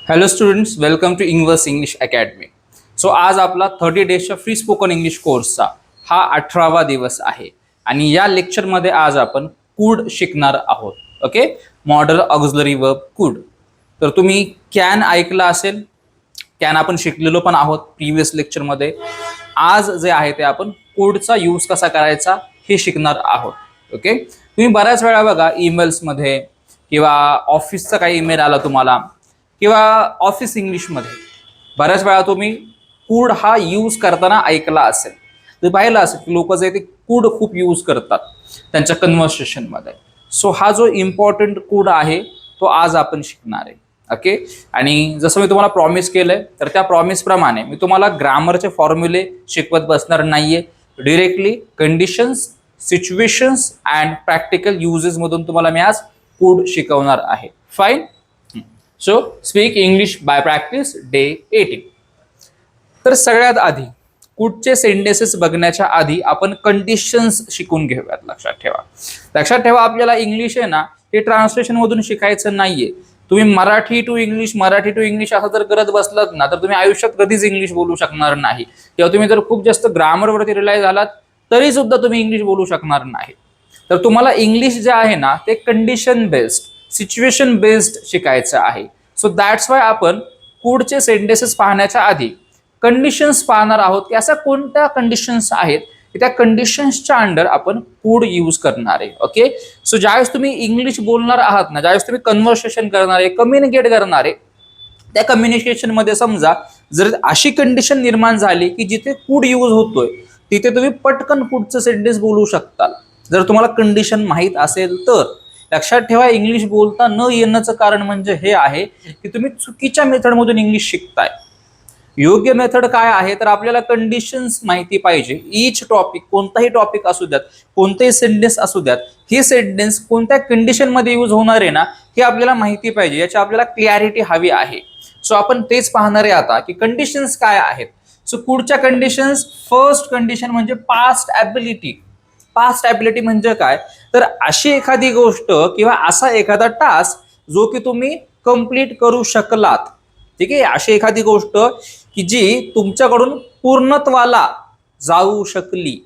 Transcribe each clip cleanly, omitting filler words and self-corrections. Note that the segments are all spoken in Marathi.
Hello students, welcome to English English academy. So आज आपला 30 डेजच्या फ्री स्पोकन इंग्लिश कोर्सचा हा 18वा दिवस आहे आणि या लेक्चरमध्ये आज आपण कुड शिकणार आहोत. ओके, मॉडल ऑक्झिलरी वर्ब कुड. तर तुम्ही कॅन ऐकला असेल, कॅन आपण शिकलेलो पण आहोत प्रिव्हियस लेक्चरमध्ये. आज जे आहे ते आपण कुडचा यूज कसा करायचा हे शिकणार आहोत. ओके, तुम्ही बऱ्याच वेळा बघा ईमेल्समध्ये किंवा ऑफिसचा काही ईमेल आला तुम्हाला किंवा ऑफिस इंग्लिशमध्ये बऱ्याच वेळा तुम्ही कुड हा यूज करताना ऐकला असेल. तुम्ही पाहिलं असेल की लोक जे ते कुड खूप यूज करतात त्यांच्या कन्व्हर्सेशनमध्ये. सो हा जो इम्पॉर्टंट कुड आहे तो आज आपण शिकणार आहे. ओके, आणि जसं मी तुम्हाला प्रॉमिस केलंय तर त्या प्रॉमिसप्रमाणे मी तुम्हाला ग्रामरचे फॉर्म्युले शिकवत बसणार नाहीये. Directly conditions, situations and practical uses मधून तुम्हाला मी आज कुड शिकवणार आहे. Fine. So speak English by practice day 18. तर सगळ्यात आधी कुडचे सेंटेन्सेस बघण्याच्या आधी आपण कंडिशन्स शिकून घेऊयात. लक्षात ठेवा आपल्याला इंग्लिश आहे ना हे ट्रान्सलेशन मधून शिकायचं नाहीये. तुम्ही मराठी टू इंग्लिश असं जर करत बसलात ना तर तुम्ही आयुष्यात कधीच इंग्लिश बोलू शकणार नाही. किंवा तुम्ही जर खूप जास्त ग्रामरवरती रिलाय झालात तरी सुद्धा तुम्ही इंग्लिश बोलू शकणार नाही. तर तुम्हाला इंग्लिश जे आहे ना ते कंडिशन बेस्ड, सिच्युएशन बेस्ड शिकायचं आहे. सो दॅट्स वाय आपण कुडचे सेंटेन्सेस पाहण्याच्या आधी कंडिशन्स पाहणार आहोत की अशा कोणत्या कंडिशन्स आहेत की त्या कंडिशन्सच्या अंडर आपण कुड यूज करणार आहे. ओके, सो ज्यावेळेस तुम्ही इंग्लिश बोलणार आहात ना, ज्यावेळेस तुम्ही कन्व्हर्सेशन करणार आहे, कम्युनिकेट करणार आहे, त्या कम्युनिकेशन मध्ये समजा जर अशी कंडिशन निर्माण झाली की जिथे कुड यूज होतोय तिथे तुम्ही पटकन कुडचं सेंटेन्स बोलू शकता जर तुम्हाला कंडिशन माहीत असेल तर. लक्षात ठेवा इंग्लिश बोलता न येण्याचं कारण म्हणजे हे आहे की तुम्ही चुकीच्या मेथडमधून इंग्लिश शिकताय. योग्य मेथड काय आहे तर आपल्याला कंडिशन्स माहिती पाहिजे. ईच टॉपिक, कोणताही टॉपिक असू द्यात, कोणतेही सेंटेन्स असू द्यात, हे सेंटेन्स कोणत्या कंडिशन मध्ये यूज होणार आहे ना हे आपल्याला माहिती पाहिजे. याची आपल्याला क्लॅरिटी हवी आहे. सो आपण तेच पाहणार आहे आता की कंडिशन्स काय आहेत. सो पुढच्या कंडिशन्स, फर्स्ट कंडिशन म्हणजे पास्ट ॲबिलिटी. पास्ट ॲबिलिटी म्हणजे काय तर अशी एखादी गोष्ट किंवा असा एखादा टास्क जो की तुम्ही कंप्लीट करू शकलात. ठीक आहे, अशी एखादी गोष्ट की जी तुमच्याकडून पूर्णत्वाला जाऊ शकली.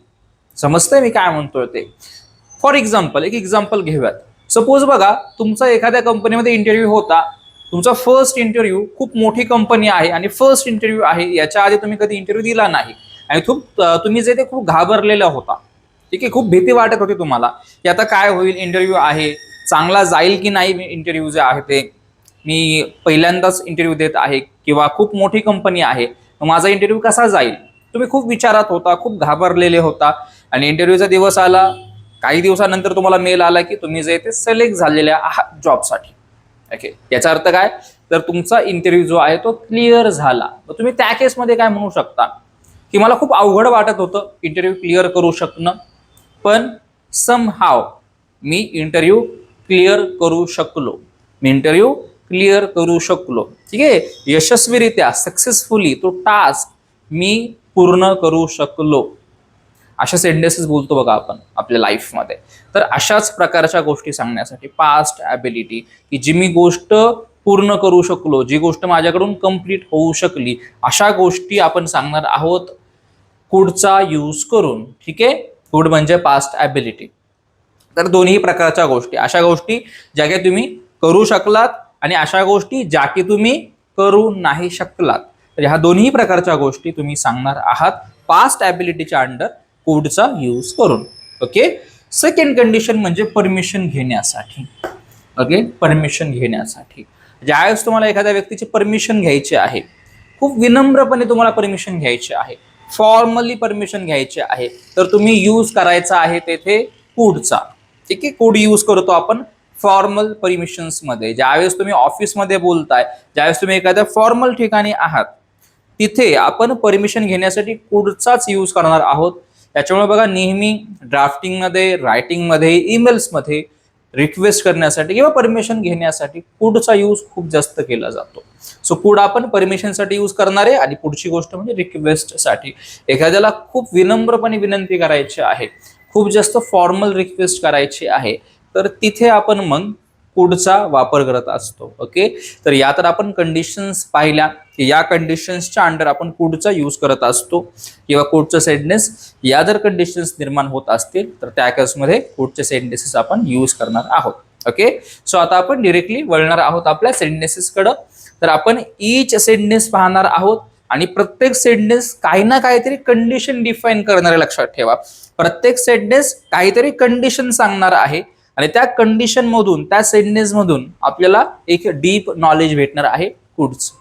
समजतंय मी काय म्हणतोय ते. फॉर एक्झाम्पल, एक एक्झाम्पल घेऊयात. सपोज बघा तुमचा एखाद्या कंपनीमध्ये इंटरव्ह्यू होता. तुमचा फर्स्ट इंटरव्ह्यू, खूप मोठी कंपनी आहे आणि फर्स्ट इंटरव्ह्यू आहे, याच्या आधी तुम्ही कधी इंटरव्ह्यू दिला नाही आणि तुम्ही जे ते खूप घाबरलेला होता. ठीक आहे, खूप भीती वाटत होती तुम्हाला की आता काय होईल, इंटरव्ह्यू आहे, चांगला जाईल की नाही इंटरव्ह्यू जे आहे ते, मी पहिल्यांदाच इंटरव्ह्यू देत आहे किंवा खूप मोठी कंपनी आहे, माझा इंटरव्ह्यू कसा जाईल, तुम्ही खूप विचारात होता, खूप घाबरलेले होता. आणि इंटरव्ह्यूचा दिवस आला, काही दिवसानंतर तुम्हाला मेल आला की तुम्ही जे ते सिलेक्ट झालेल्या आहात जॉबसाठी. ओके, याचा अर्थ काय तर तुमचा इंटरव्ह्यू जो आहे तो क्लिअर झाला. तर तुम्ही त्या केसमध्ये काय म्हणू शकता की मला खूप अवघड वाटत होतं इंटरव्ह्यू क्लिअर करू शकणं, पण समहाव मी इंटरव्ह्यू क्लिअर करू शकलो. ठीक आहे, यशस्वीरित्या, सक्सेसफुली तो टास्क मी पूर्ण करू शकलो. अशा सेंटेन्सेस बोलतो बघा आपण आपल्या लाईफमध्ये. तर अशाच प्रकारच्या गोष्टी सांगण्यासाठी पास्ट ॲबिलिटी, की जी मी गोष्ट पूर्ण करू शकलो, जी गोष्ट माझ्याकडून कंप्लीट होऊ शकली, अशा गोष्टी आपण सांगणार आहोत कुडचा यूज करून. ठीक आहे, कुड म्हणजे पास्ट ॲबिलिटी. तर दोन्ही प्रकारच्या गोष्टी, अशा गोष्टी ज्या काही तुम्ही करू शकलात आणि अशा गोष्टी ज्या की तुम्ही करू नाही शकलात. तर ह्या दोन्ही प्रकारच्या गोष्टी तुम्ही सांगणार आहात पास्ट ॲबिलिटीच्या अंडर कुडचा यूज करून. ओके, सेकंड कंडिशन म्हणजे परमिशन घेण्यासाठी. ओके, परमिशन घेण्यासाठी ज्यावेळेस तुम्हाला एखाद्या व्यक्तीची परमिशन घ्यायची आहे, खूप विनम्रपणे तुम्हाला परमिशन घ्यायची आहे, फॉर्मली परमिशन घ्यायची आहे, तर तुम्ही यूज करायचा आहे तेथे कुडचा. ठीक आहे, कुड यूज करतो आपण फॉर्मल परमिशन्स मध्ये. ज्यावेळेस तुम्ही ऑफिसमध्ये बोलताय, ज्यावेळेस तुम्ही एखाद्या फॉर्मल ठिकाणी आहात, तिथे आपण परमिशन घेण्यासाठी कुडचाच यूज करणार आहोत. त्याच्यामुळे बघा नेहमी ड्राफ्टिंगमध्ये, रायटिंगमध्ये, ईमेल्समध्ये रिक्वेस्ट करण्यासाठी किंवा परमिशन घेण्यासाठी कुडचा यूज खूप जास्त केला जातो. सो कुड आपण परमिशनसाठी यूज करणार आहे. आणि पुढची गोष्ट म्हणजे रिक्वेस्टसाठी. एखाद्याला खूप विनम्रपणे विनंती करायची आहे, खूप जास्त फॉर्मल रिक्वेस्ट करायची आहे, तर तिथे आपण मग कुडचा वापर करत असतो. ओके, तर या तर आपण कंडिशन्स पाहिल्या की या कंडिशन्सच्या अंडर आपण कुडचा यूज करत असतो किंवा कुडचं सेंटेन्स या जर कंडिशन्स निर्माण होत असतील तर त्या केसमध्ये कुडचे सेंटेन्सेस आपण यूज करणार आहोत. ओके, सो आता आपण डिरेक्टली वळणार आहोत आपल्या सेंटेन्सेस कडे. तर आपण ईच सेंटेन्स पाहणार आहोत आणि प्रत्येक सेंटेन्स काही ना काहीतरी कंडिशन डिफाईन करणारे, लक्षात ठेवा. प्रत्येक सेंटेन्स काहीतरी कंडिशन सांगणार आहे आणि त्या कंडिशन मधून त्या सेंटेन्स मधून आपल्याला एक डीप नॉलेज भेटणार आहे कुडचं.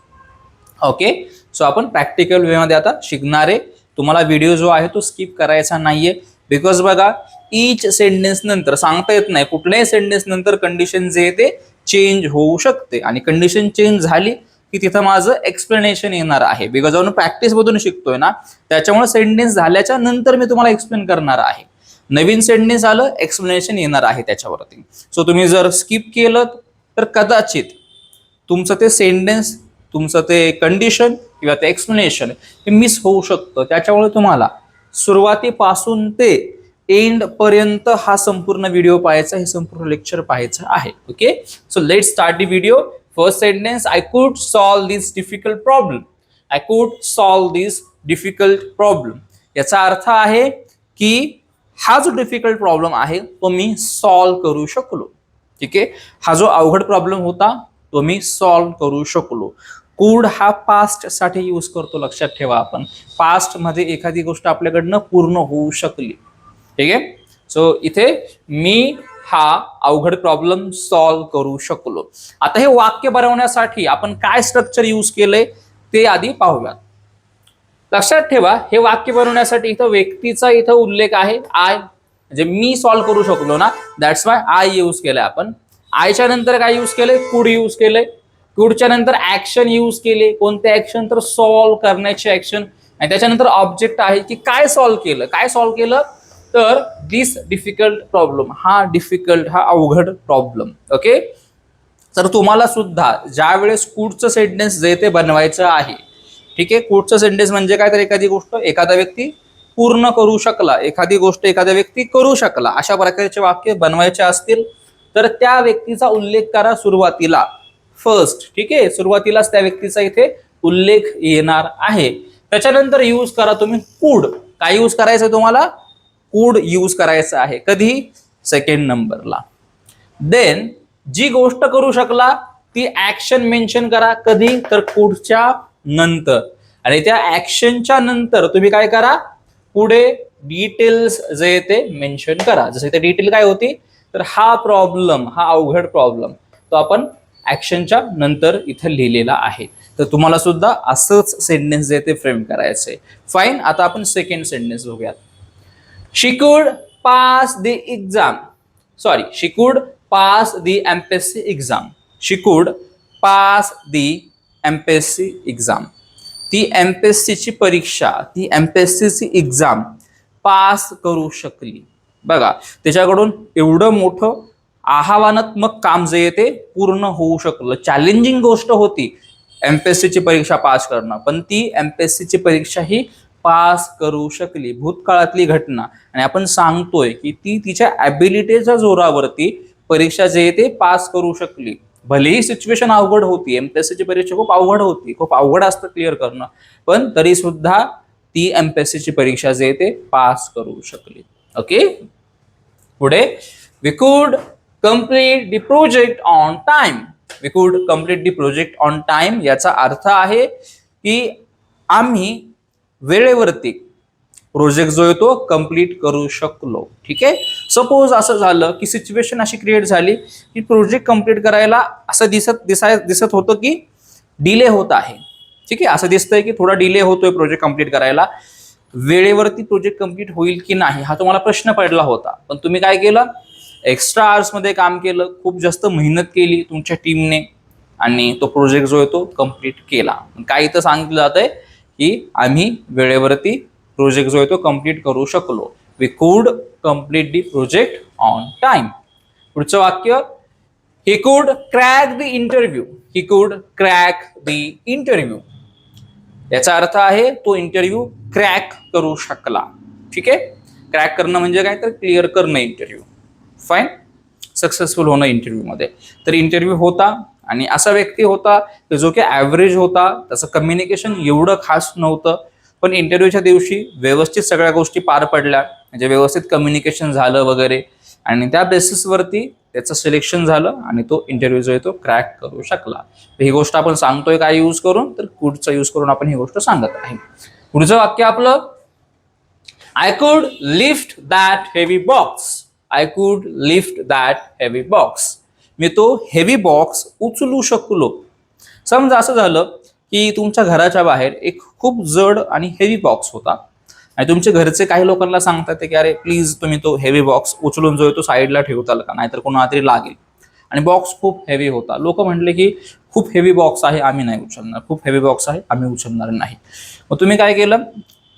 ओके, सो आपण प्रॅक्टिकल वे मध्ये आता शिकणार आहे. तुम्हाला व्हिडिओ जो आहे तो स्किप करायचा नाहीये, बिकॉज बघा ईच सेंटेन्स नंतर सांगता येत नाही, कुठल्याही सेंटेन्स नंतर कंडिशन जे आहे ते चेंज होऊ शकते आणि कंडिशन चेंज झाली की तिथं माझं एक्सप्लेनेशन येणार आहे. बिकॉज आपण प्रॅक्टिस मधून शिकतोय ना, त्याच्यामुळे सेंटेन्स झाल्याच्या नंतर मी तुम्हाला एक्सप्लेन करणार आहे. नवीन सेंटेन्स आलं एक्सप्लेनेशन येणार आहे त्याच्यावरती. सो तुम्ही जर स्किप केलं तर कदाचित तुमचं ते सेंटेन्स, तुमचं ते कंडिशन किंवा ते एक्सप्लेनेशन हे मिस होऊ शकतं. त्याच्यामुळे तुम्हाला सुरुवातीपासून ते एंड पर्यंत हा संपूर्ण व्हिडिओ पाहायचा, हे संपूर्ण लेक्चर पाहायचं आहे. Okay, so let start the video. First sentence, I could solve this difficult problem. I could solve this difficult problem. याचा अर्थ आहे की हा जो डिफिकल्ट प्रॉब्लेम आहे तो मी सॉल्व करू शकलो. ठीक आहे, हा जो अवघड प्रॉब्लेम होता तो मी सॉल्व करू शकलो. कुड हा पास्ट साठी यूज करतो, लक्षात ठेवा. आपण पास्ट मध्ये एखादी गोष्ट आपल्याकडनं पूर्ण होऊ शकली. ठीक आहे, सो इथे मी हा अवघड प्रॉब्लेम सॉल्व करू शकलो. आता हे वाक्य बनवण्यासाठी आपण काय स्ट्रक्चर यूज केलंय ते आधी पाहूया. लक्षात ठेवा, हे वाक्य बनवण्यासाठी इथं व्यक्तीचा इथं उल्लेख आहे आय, म्हणजे मी सॉल्व करू शकलो ना, दॅट्स वाय आय यूज केलंय आपण. आयच्या नंतर काय यूज केलंय, कुड यूज केलंय. कुडच्या नंतर ऍक्शन यूज केले. कोणते ऍक्शन, तर सॉल्व करण्याचे ऍक्शन. आणि त्याच्यानंतर ऑब्जेक्ट आहे की काय सॉल्व केलं. काय सॉल्व केलं, तर दिस डिफिकल्ट प्रॉब्लेम, हा डिफिकल्ट, हा अवघड प्रॉब्लेम. ओके, तर तुम्हाला सुद्धा ज्या वेळेस कुडचं सेंटेन्स जे ते बनवायचं आहे, ठीक आहे, कुडचं सेंटेन्स म्हणजे काय, तर एखादी गोष्ट एखादा व्यक्ती पूर्ण करू शकला, एखादी गोष्ट एखादा व्यक्ती करू शकला, अशा प्रकारचे वाक्य बनवायचे असतील तर त्या व्यक्तीचा उल्लेख करा सुरुवातीला, फर्स्ट. ठीक आहे, सुरुवातीलाच त्या व्यक्तीचा इथे उल्लेख येणार आहे. त्याच्यानंतर यूज करा तुम्ही कुड. काय यूज करायचं तुम्हाला, कुड यूज करायचं आहे. कधी, सेकंड नंबरला. देन जी गोष्ट करू शकला ती ऍक्शन मेन्शन करा. कधी, तर कुडच्या नंतर. आणि त्या ऍक्शनच्या नंतर तुम्ही काय करा, पुढे डिटेल्स जे ते मेन्शन करा. जसं इथे डिटेल काय होती, तर हा प्रॉब्लेम, हा अवघड प्रॉब्लेम, तो आपण ऍक्शनच्या नंतर इथे लिहिलेला आहे. तर तुम्हाला सुद्धा असंच सेंटेन्स जे ते फ्रेम करायचंय. फाईन, आता आपण सेकंड सेंटेन्स बघूयात. She could pass the exam. Sorry, she could pass the MPSC exam. She could pass the MPSC exam. ती एमपीएससीची परीक्षा, ती एमपीएससीची एक्झाम पास करू शकली. बघा, त्याच्याकडून एवढं मोठं आव्हानात्मक काम जे आहे ते पूर्ण होऊ शकलं. चॅलेंजिंग गोष्ट होती एमपीएससीची परीक्षा पास करणं, पण ती एमपीएससीची परीक्षा ही पास करू शकली. भूतकाळातली घटना आणि आपण सांगतोय की ती तिच्या ॲबिलिटीच्या जोरावरती परीक्षा जे आहे ते पास करू शकली. भलेही सिच्युएशन अवघड होती, एमपीएससीची परीक्षा खूप अवघड होती, खूप अवघड असतं क्लिअर करणं, पण तरी सुद्धा ती एमपीएससीची परीक्षा जे आहे ते पास करू शकली. ओके, पुढे, we could complete the project on time. We could complete the project on time याचा अर्थ आहे की आम्ही वेळेवरती प्रोजेक्ट जो आहे तो कंप्लीट करू शकलो. ठीक आहे, सपोज असं झालं की सिच्युएशन अशी क्रिएट झाली की प्रोजेक्ट कंप्लीट करायला असं दिसत होतं की डिले होत आहे. ठीक आहे, असं दिसतंय की थोडा डिले होतोय प्रोजेक्ट कंप्लीट करायला. वेळेवरती प्रोजेक्ट कंप्लीट होईल की नाही हा तुम्हाला प्रश्न पडला होता, पण तुम्ही काय केलं, एक्स्ट्रा आवर्स मध्ये काम केलं, खूप जास्त मेहनत केली तुमच्या टीमने आणि तो प्रोजेक्ट जो आहे तो कंप्लीट केला. काय इथं सांगितलं जातंय की आम्ही वेळेवरती प्रोजेक्ट जो आहे तो कंप्लीट करू शकलो. We could complete the project on time. पुढचं वाक्य, he could crack the interview. He could crack the interview. याचा अर्थ आहे तो इंटरव्ह्यू क्रॅक करू शकला. ठीक आहे, क्रॅक करणं म्हणजे काय, तर क्लिअर करणं इंटरव्ह्यू. फाईन, सक्सेसफुल होणं इंटरव्ह्यूमध्ये. तर इंटरव्ह्यू होता आणि असा व्यक्ती होता जो की ॲव्हरेज होता, त्याचं कम्युनिकेशन एवढं खास नव्हतं, पण इंटरव्ह्यूच्या दिवशी व्यवस्थित सगळ्या गोष्टी पार पडल्या, म्हणजे व्यवस्थित कम्युनिकेशन झालं वगैरे, आणि त्या बेसिसवरती त्याचं सिलेक्शन झालं आणि तो इंटरव्ह्यू जो आहे तो क्रॅक करू शकला. तर ही गोष्ट आपण सांगतोय काय यूज करून, तर कुडचा यूज करून आपण ही गोष्ट सांगत आहे. पुढचं वाक्य आपलं, I could lift that heavy box. I could lift that heavy box. मी तो हेवी बॉक्स उचलू शकलो. समजा असं झालं की तुमच्या घराच्या बाहेर एक खूप जड आणि हेवी बॉक्स होता आणि तुमचे घरचे काही लोकांना सांगतात की अरे प्लीज तुम्ही तो हेवी बॉक्स उचलून जो आहे तो साईडला ठेवताल का, नाहीतर कोणाला तरी लागेल. आणि बॉक्स खूप हेवी होता. लोक म्हटले की खूप हेवी बॉक्स आहे, आम्ही नाही उचलणार. खूप हेवी बॉक्स आहे, आम्ही उचलणार नाही. मग तुम्ही काय केलं,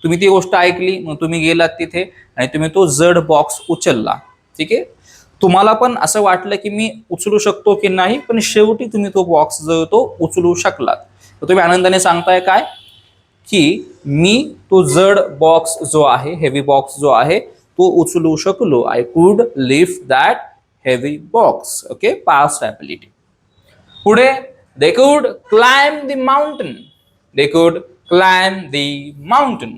तुम्ही ती गोष्ट ऐकली, मग तुम्ही गेलात तिथे आणि तुम्ही तो जड बॉक्स उचलला. ठीक आहे, तुम्हाला पण असं वाटलं की मी उचलू शकतो की नाही, पण शेवटी तुम्ही तो बॉक्स जो तो उचलू शकलात. तर तुम्ही आनंदाने सांगताय काय की मी तो जड बॉक्स जो आहे, हेवी बॉक्स जो आहे तो उचलू शकलो. I could lift that heavy box. Okay, past ability. पुढे, they could climb the mountain. They could climb the mountain.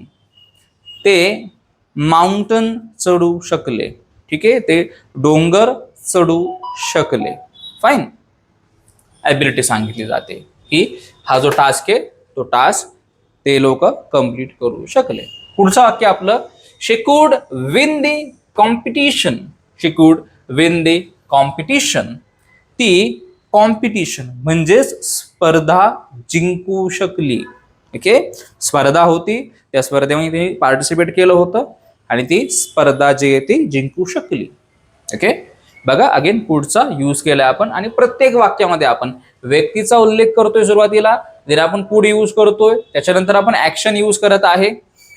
ते माउंटन चढू शकले. ठीक आहे, ते डोंगर चढू शकले. फाईन, ॲबिलिटी सांगितली जाते की हा जो टास्क आहे तो टास्क ते लोक कंप्लीट करू शकले. पुढचं वाक्य आपलं, शी could win the competition. She could win the competition. ती कॉम्पिटिशन म्हणजेच स्पर्धा जिंकू शकली. ओके, स्पर्धा होती, त्या स्पर्धेमध्ये तिने पार्टिसिपेट केलं होतं आणि ती स्पर्धा जी आहे ती जिंकू शकली. ओके, बघा अगेन पुढचा यूज केलाय आपण आणि प्रत्येक वाक्यामध्ये आपण व्यक्तीचा उल्लेख करतोय सुरुवातीला, जर आपण पुढे यूज करतोय, त्याच्यानंतर आपण ऍक्शन यूज करत आहे.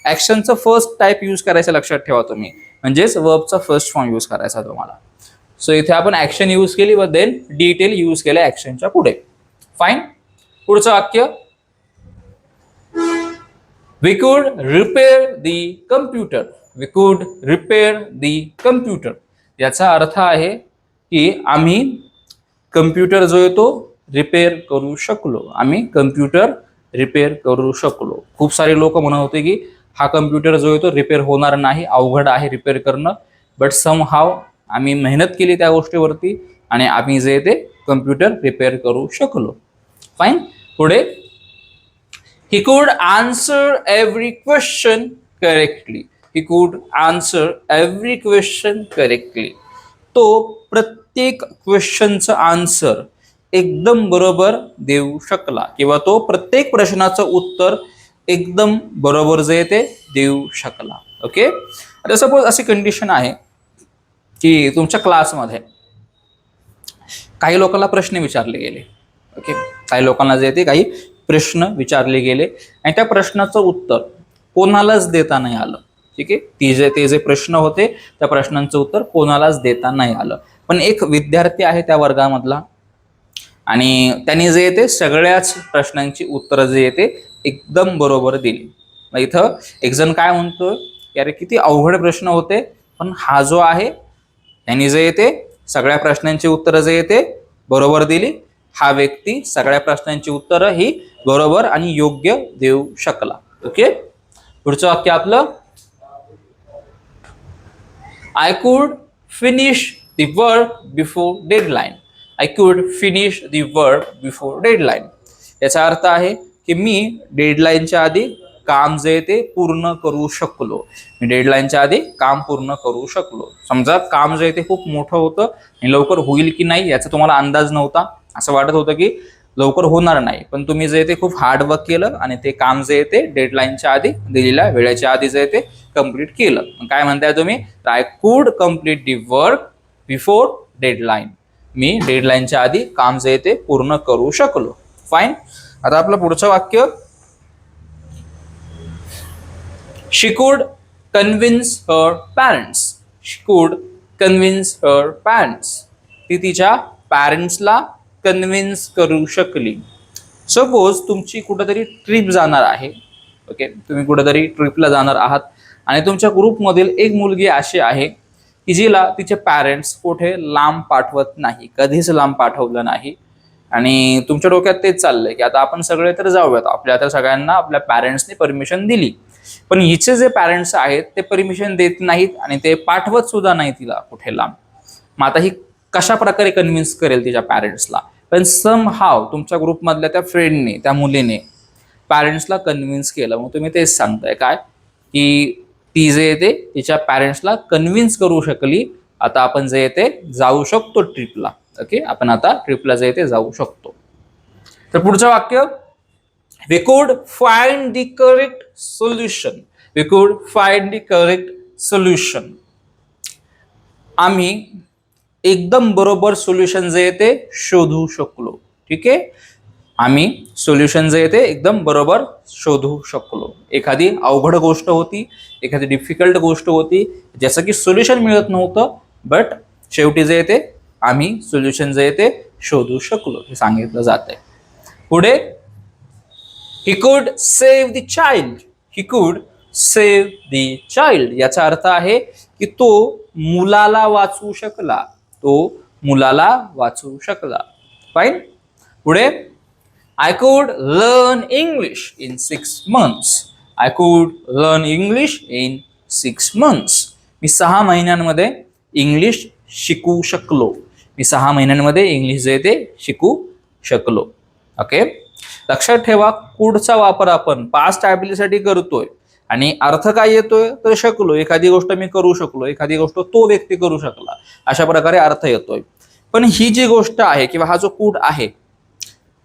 ऍक्शनचं फर्स्ट टाईप यूज करायचं लक्षात ठेवा तुम्ही, म्हणजेच वर्बचा फर्स्ट फॉर्म यूज करायचा तुम्हाला. सो इथे आपण ऍक्शन यूज केली व देन डिटेल यूज केलं ऍक्शनच्या पुढे. फाईन, पुढचं वाक्य, वी कुड रिपेअर दी कम्प्युटर. वी कुड रिपेअर दी कम्प्युटर. याचा अर्थ आहे की आम्ही कम्प्युटर जो आहे तो रिपेअर करू शकलो. आम्ही कम्प्युटर रिपेअर करू शकलो. खूप सारे लोक म्हणत होते की हा कम्प्युटर जो आहे तो रिपेअर होणार नाही, अवघड आहे रिपेअर करणं, बट सम हाव आम्ही मेहनत केली त्या गोष्टीवरती आणि आम्ही जे ते कम्प्युटर रिपेअर करू शकलो. फाईन, पुढे, he could answer every question correctly. He could answer every question correctly. तो प्रत्येक क्वेश्चनचं आन्सर एकदम बरोबर देऊ शकला, किंवा तो प्रत्येक प्रश्नाचं उत्तर एकदम बरोबर जे ते देऊ शकला. ओके, आता सपोज अशी कंडिशन आहे की तुमच्या क्लासमध्ये काही लोकांना प्रश्न विचारले गेले. ओके, काही लोकांना जे ते काही प्रश्न विचारले गेले आणि त्या प्रश्नाचं उत्तर कोणालाच देता नाही आलं. ठीक आहे, ते जे प्रश्न होते त्या प्रश्नांचं उत्तर कोणालाच देता नाही आलं. पण एक विद्यार्थी आहे त्या वर्गामधला आणि त्यांनी जे येते सगळ्याच प्रश्नांची उत्तरं जे येते एकदम बरोबर दिली. मग इथं एक जण काय म्हणतोय की अरे किती अवघड प्रश्न होते, पण हा जो आहे त्यांनी जे येते सगळ्या प्रश्नांची उत्तरं जे येते बरोबर दिली. हा व्यक्ती सगळ्या प्रश्नांची उत्तरं ही बरोबर आणि योग्य देऊ शकला. ओके, पुढचं वाक्य आपलं, आय कुड finish the work before deadline. I could finish the work before deadline. याचा अर्थ आहे की मी डेडलाईनच्या आधी काम जे ते पूर्ण करू शकलो. मी डेडलाईनच्या आधी काम पूर्ण करू शकलो. समजा काम जे ते खूप मोठं होतं आणि लवकर होईल की नाही याचा तुम्हाला अंदाज नव्हता, असं वाटत होतं की लवकर होणार नाही, पण तुम्ही जे ते खूप हार्डवर्क केलं आणि ते काम जे ते डेडलाईनच्या आधी, दिलेल्या वेळेच्या आधी जे ते कम्प्लीट केलं. काय म्हणताय तुम्ही, I could complete the work before deadline. मी डेडलाईनच्या आधी काम जे ते पूर्ण करू शकलो. फाईन, आता आपलं पुढचं वाक्य, शी कुड कन्व्हिन्स हर पॅरेंट्स. शी कुड कन्व्हिन्स हर पॅरेंट्स. ती तिच्या पॅरेंट्सला कन्व्हिन्स करू शकली. सपोज तुमची कुठेतरी ट्रिप जाणार आहे. ओके, तुम्ही कुठेतरी ट्रिपला जाणार आहात आणि तुमच्या ग्रुपमधील एक मुलगी अशी आहे की जिला तिचे पॅरेंट्स कुठे लांब पाठवत नाही, कधीच लांब पाठवलं नाही. आणि तुमच्या डोक्यात तेच चाललंय की आता आपण सगळे तर जाऊयात, आपल्या आता सगळ्यांना आपल्या पॅरेंट्सने परमिशन दिली, पण हिचे जे पॅरेंट्स आहेत ते परमिशन देत नाहीत आणि ते पाठवत सुद्धा नाही तिला कुठे लांब. मग आता ही कशा प्रकारे कन्व्हिन्स करेल तिच्या पॅरेंट्सला? पण सम हाव तुमच्या ग्रुपमधल्या त्या फ्रेंडने, त्या मुलीने पॅरेंट्सला कन्व्हिन्स केलं. मग तुम्ही तेच सांगताय काय की ती जे येते तिच्या पॅरेंट्सला कन्व्हिन्स करू शकली, आता आपण जे येते जाऊ शकतो ट्रिपला. ओके, आपण आता ट्रिपला जे येते जाऊ शकतो. तर पुढचं वाक्य, we could find the correct solution. We could find the correct solution. आम्ही एकदम बरोबर सोल्युशन जे येते शोधू शकलो. ठीक आहे, आम्ही सोल्युशन जे येते एकदम बरोबर शोधू शकलो. एखादी अवघड गोष्ट होती, एखादी डिफिकल्ट गोष्ट होती, ज्याचं की सोल्युशन मिळत नव्हतं, बट शेवटी जे येते आम्ही सोल्युशन जे येते शोधू शकलो, हे सांगितलं जात आहे. पुढे, he could save the child. He could save the child याचा अर्थ आहे की तो मुलाला वाचवू शकला. तो मुलाला वाचवू शकला. फाईन. पुढे, I could learn English in 6 months. I could learn English in 6 months. मी 6 महिन्यांमध्ये इंग्लिश शिकू शकलो. मी 6 महिन्यांमध्ये इंग्लिश जे ते शिकू शकलो. ओके, लक्षात ठेवा, कुडचा वापर आपण पास्ट ॲबिलिटीसाठी करतोय आणि अर्थ काय येतोय तर शकलो. एखादी गोष्ट मी करू शकलो, एखादी गोष्ट तो व्यक्ती करू शकला, अशा प्रकारे अर्थ येतोय. पण ही जी गोष्ट आहे किंवा हा जो कुड आहे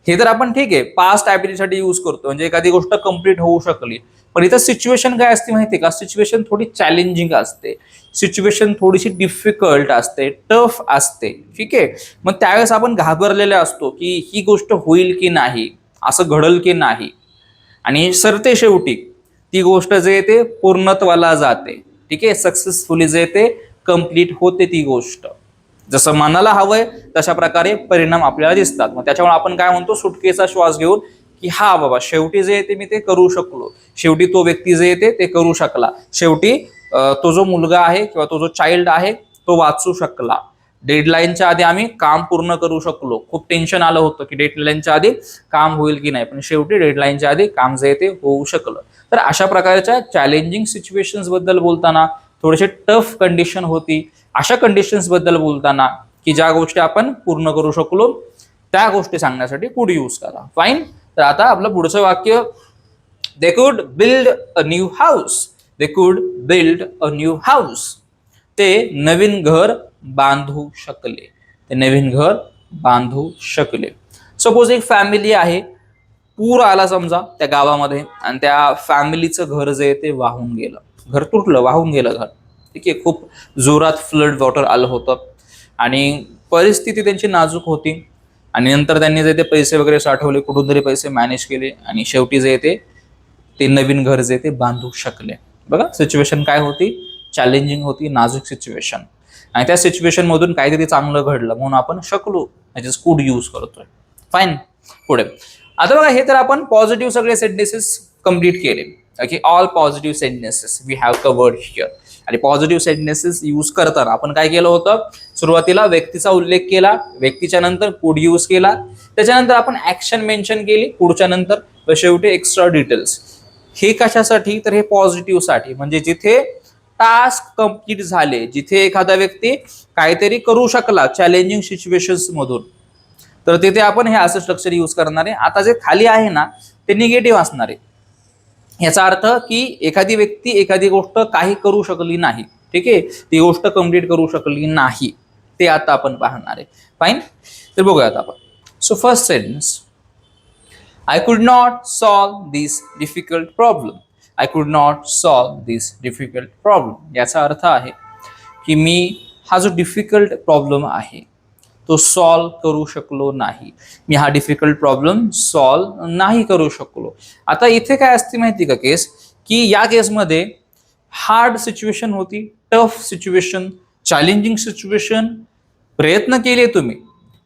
हे तर आपण ठीक आहे पास्ट ॲबिलिटीसाठी यूज करतो, म्हणजे एखादी गोष्ट कंप्लीट होऊ शकली. पण इथं सिच्युएशन काय असते माहिती का? सिच्युएशन थोडी चॅलेंजिंग असते, सिच्युएशन थोडीशी डिफिकल्ट असते, टफ असते. ठीक आहे, मग त्यावेळेस आपण घाबरलेले असतो की ही गोष्ट होईल की नाही, असं घडल की नाही, आणि सरते शेवटी ती गोष्ट जे ते पूर्णत्वाला जाते. ठीक आहे, सक्सेसफुली जे ते कंप्लीट होते ती गोष्ट. जसं मनाला हवंय तशा प्रकारे परिणाम आपल्याला दिसतात. मग त्याच्यामुळे आपण काय म्हणतो, सुटकेचा श्वास घेऊन की हा बाबा शेवटी जे येते मी ते करू शकलो, शेवटी तो व्यक्ती जे येते ते करू शकला, शेवटी तो जो मुलगा आहे किंवा तो जो चाइल्ड आहे तो वाचू शकला. डेडलाईनच्या आधी आम्ही काम पूर्ण करू शकलो. खूप टेन्शन आलं होतं की डेडलाईनच्या आधी काम होईल की नाही, पण शेवटी डेडलाईनच्या आधी काम जे ते होऊ शकलं. तर अशा प्रकारच्या चॅलेंजिंग सिच्युएशन्स बद्दल बोलताना, थोडेसे टफ कंडिशन होती अशा कंडिशन्स बद्दल बोलताना की ज्या गोष्टी आपण पूर्ण करू शकलो, त्या गोष्टी सांगण्यासाठी कुड यूज करा. फाईन. तर आता आपलं पुढचं वाक्य, they could build a new house. They could build a new house. ते नवीन घर बांधू शकले. ते नवीन घर बांधू शकले. सपोज एक फॅमिली आहे, पूर आला समजा त्या गावामध्ये आणि त्या फॅमिलीचं घर जे ते वाहून गेलं, घर तुटलं, वाहून गेलं घर. ठीक आहे, खूप जोरात फ्लड वॉटर आलं होतं आणि परिस्थिती त्यांची नाजूक होती. आणि नंतर त्यांनी जे ते पैसे वगैरे साठवले, कुठून तरी पैसे मॅनेज केले आणि शेवटी जे ते नवीन घर जे ते बांधू शकले. बघा सिच्युएशन काय होती, चॅलेंजिंग होती, नाजूक सिच्युएशन, आणि त्या सिच्युएशन मधून काहीतरी चांगलं घडलं म्हणून आपण शकलो म्हणजे कुड यूज करतोय. फाईन. पुढे आता बघा, हे तर आपण पॉझिटिव्ह सगळे सेंटेन्सेस कंप्लीट केले. Okay, all positive sentences we have covered here. आणि पॉझिटिव्ह सेंटेन्सेस यूज करताना आपण काय केलं होतं, सुरुवातीला व्यक्तीचा उल्लेख केला, व्यक्तीच्या नंतर कुड यूज केला, त्याच्यानंतर आपण ऍक्शन मेन्शन केली कुडच्या नंतर, व शेवटी एक्स्ट्रा डिटेल्स. हे कशासाठी, तर हे पॉझिटिव्ह साठी, म्हणजे जिथे टास्क कंप्लीट झाले, जिथे एखादा व्यक्ती काहीतरी करू शकला चॅलेंजिंग सिच्युएशन्स मधून, तर तिथे आपण हे असं स्ट्रक्चर यूज करणार आहे. आता जे खाली आहे ना ते निगेटिव्ह असणार आहे. याचा अर्थ की एखादी व्यक्ती एखादी गोष्ट काही करू शकली नाही, ठीक आहे, ती गोष्ट कंप्लीट करू शकली नाही, ते आता आपण पाहणार आहे. फाईन. तर बघूयात आपण. So first sentence, I could not solve this difficult problem. I could not solve this difficult problem याचा अर्थ आहे की मी हा जो डिफिकल्ट प्रॉब्लेम आहे तो सॉल्व करू शकलो नाही. मी हा डिफिकल्ट प्रॉब्लेम सॉल्व नाही करू शकलो. आता इथे काय असते माहिती का केस, की या केसमध्ये हार्ड सिच्युएशन होती, टफ सिच्युएशन, चॅलेंजिंग सिच्युएशन. प्रयत्न केले तुम्ही,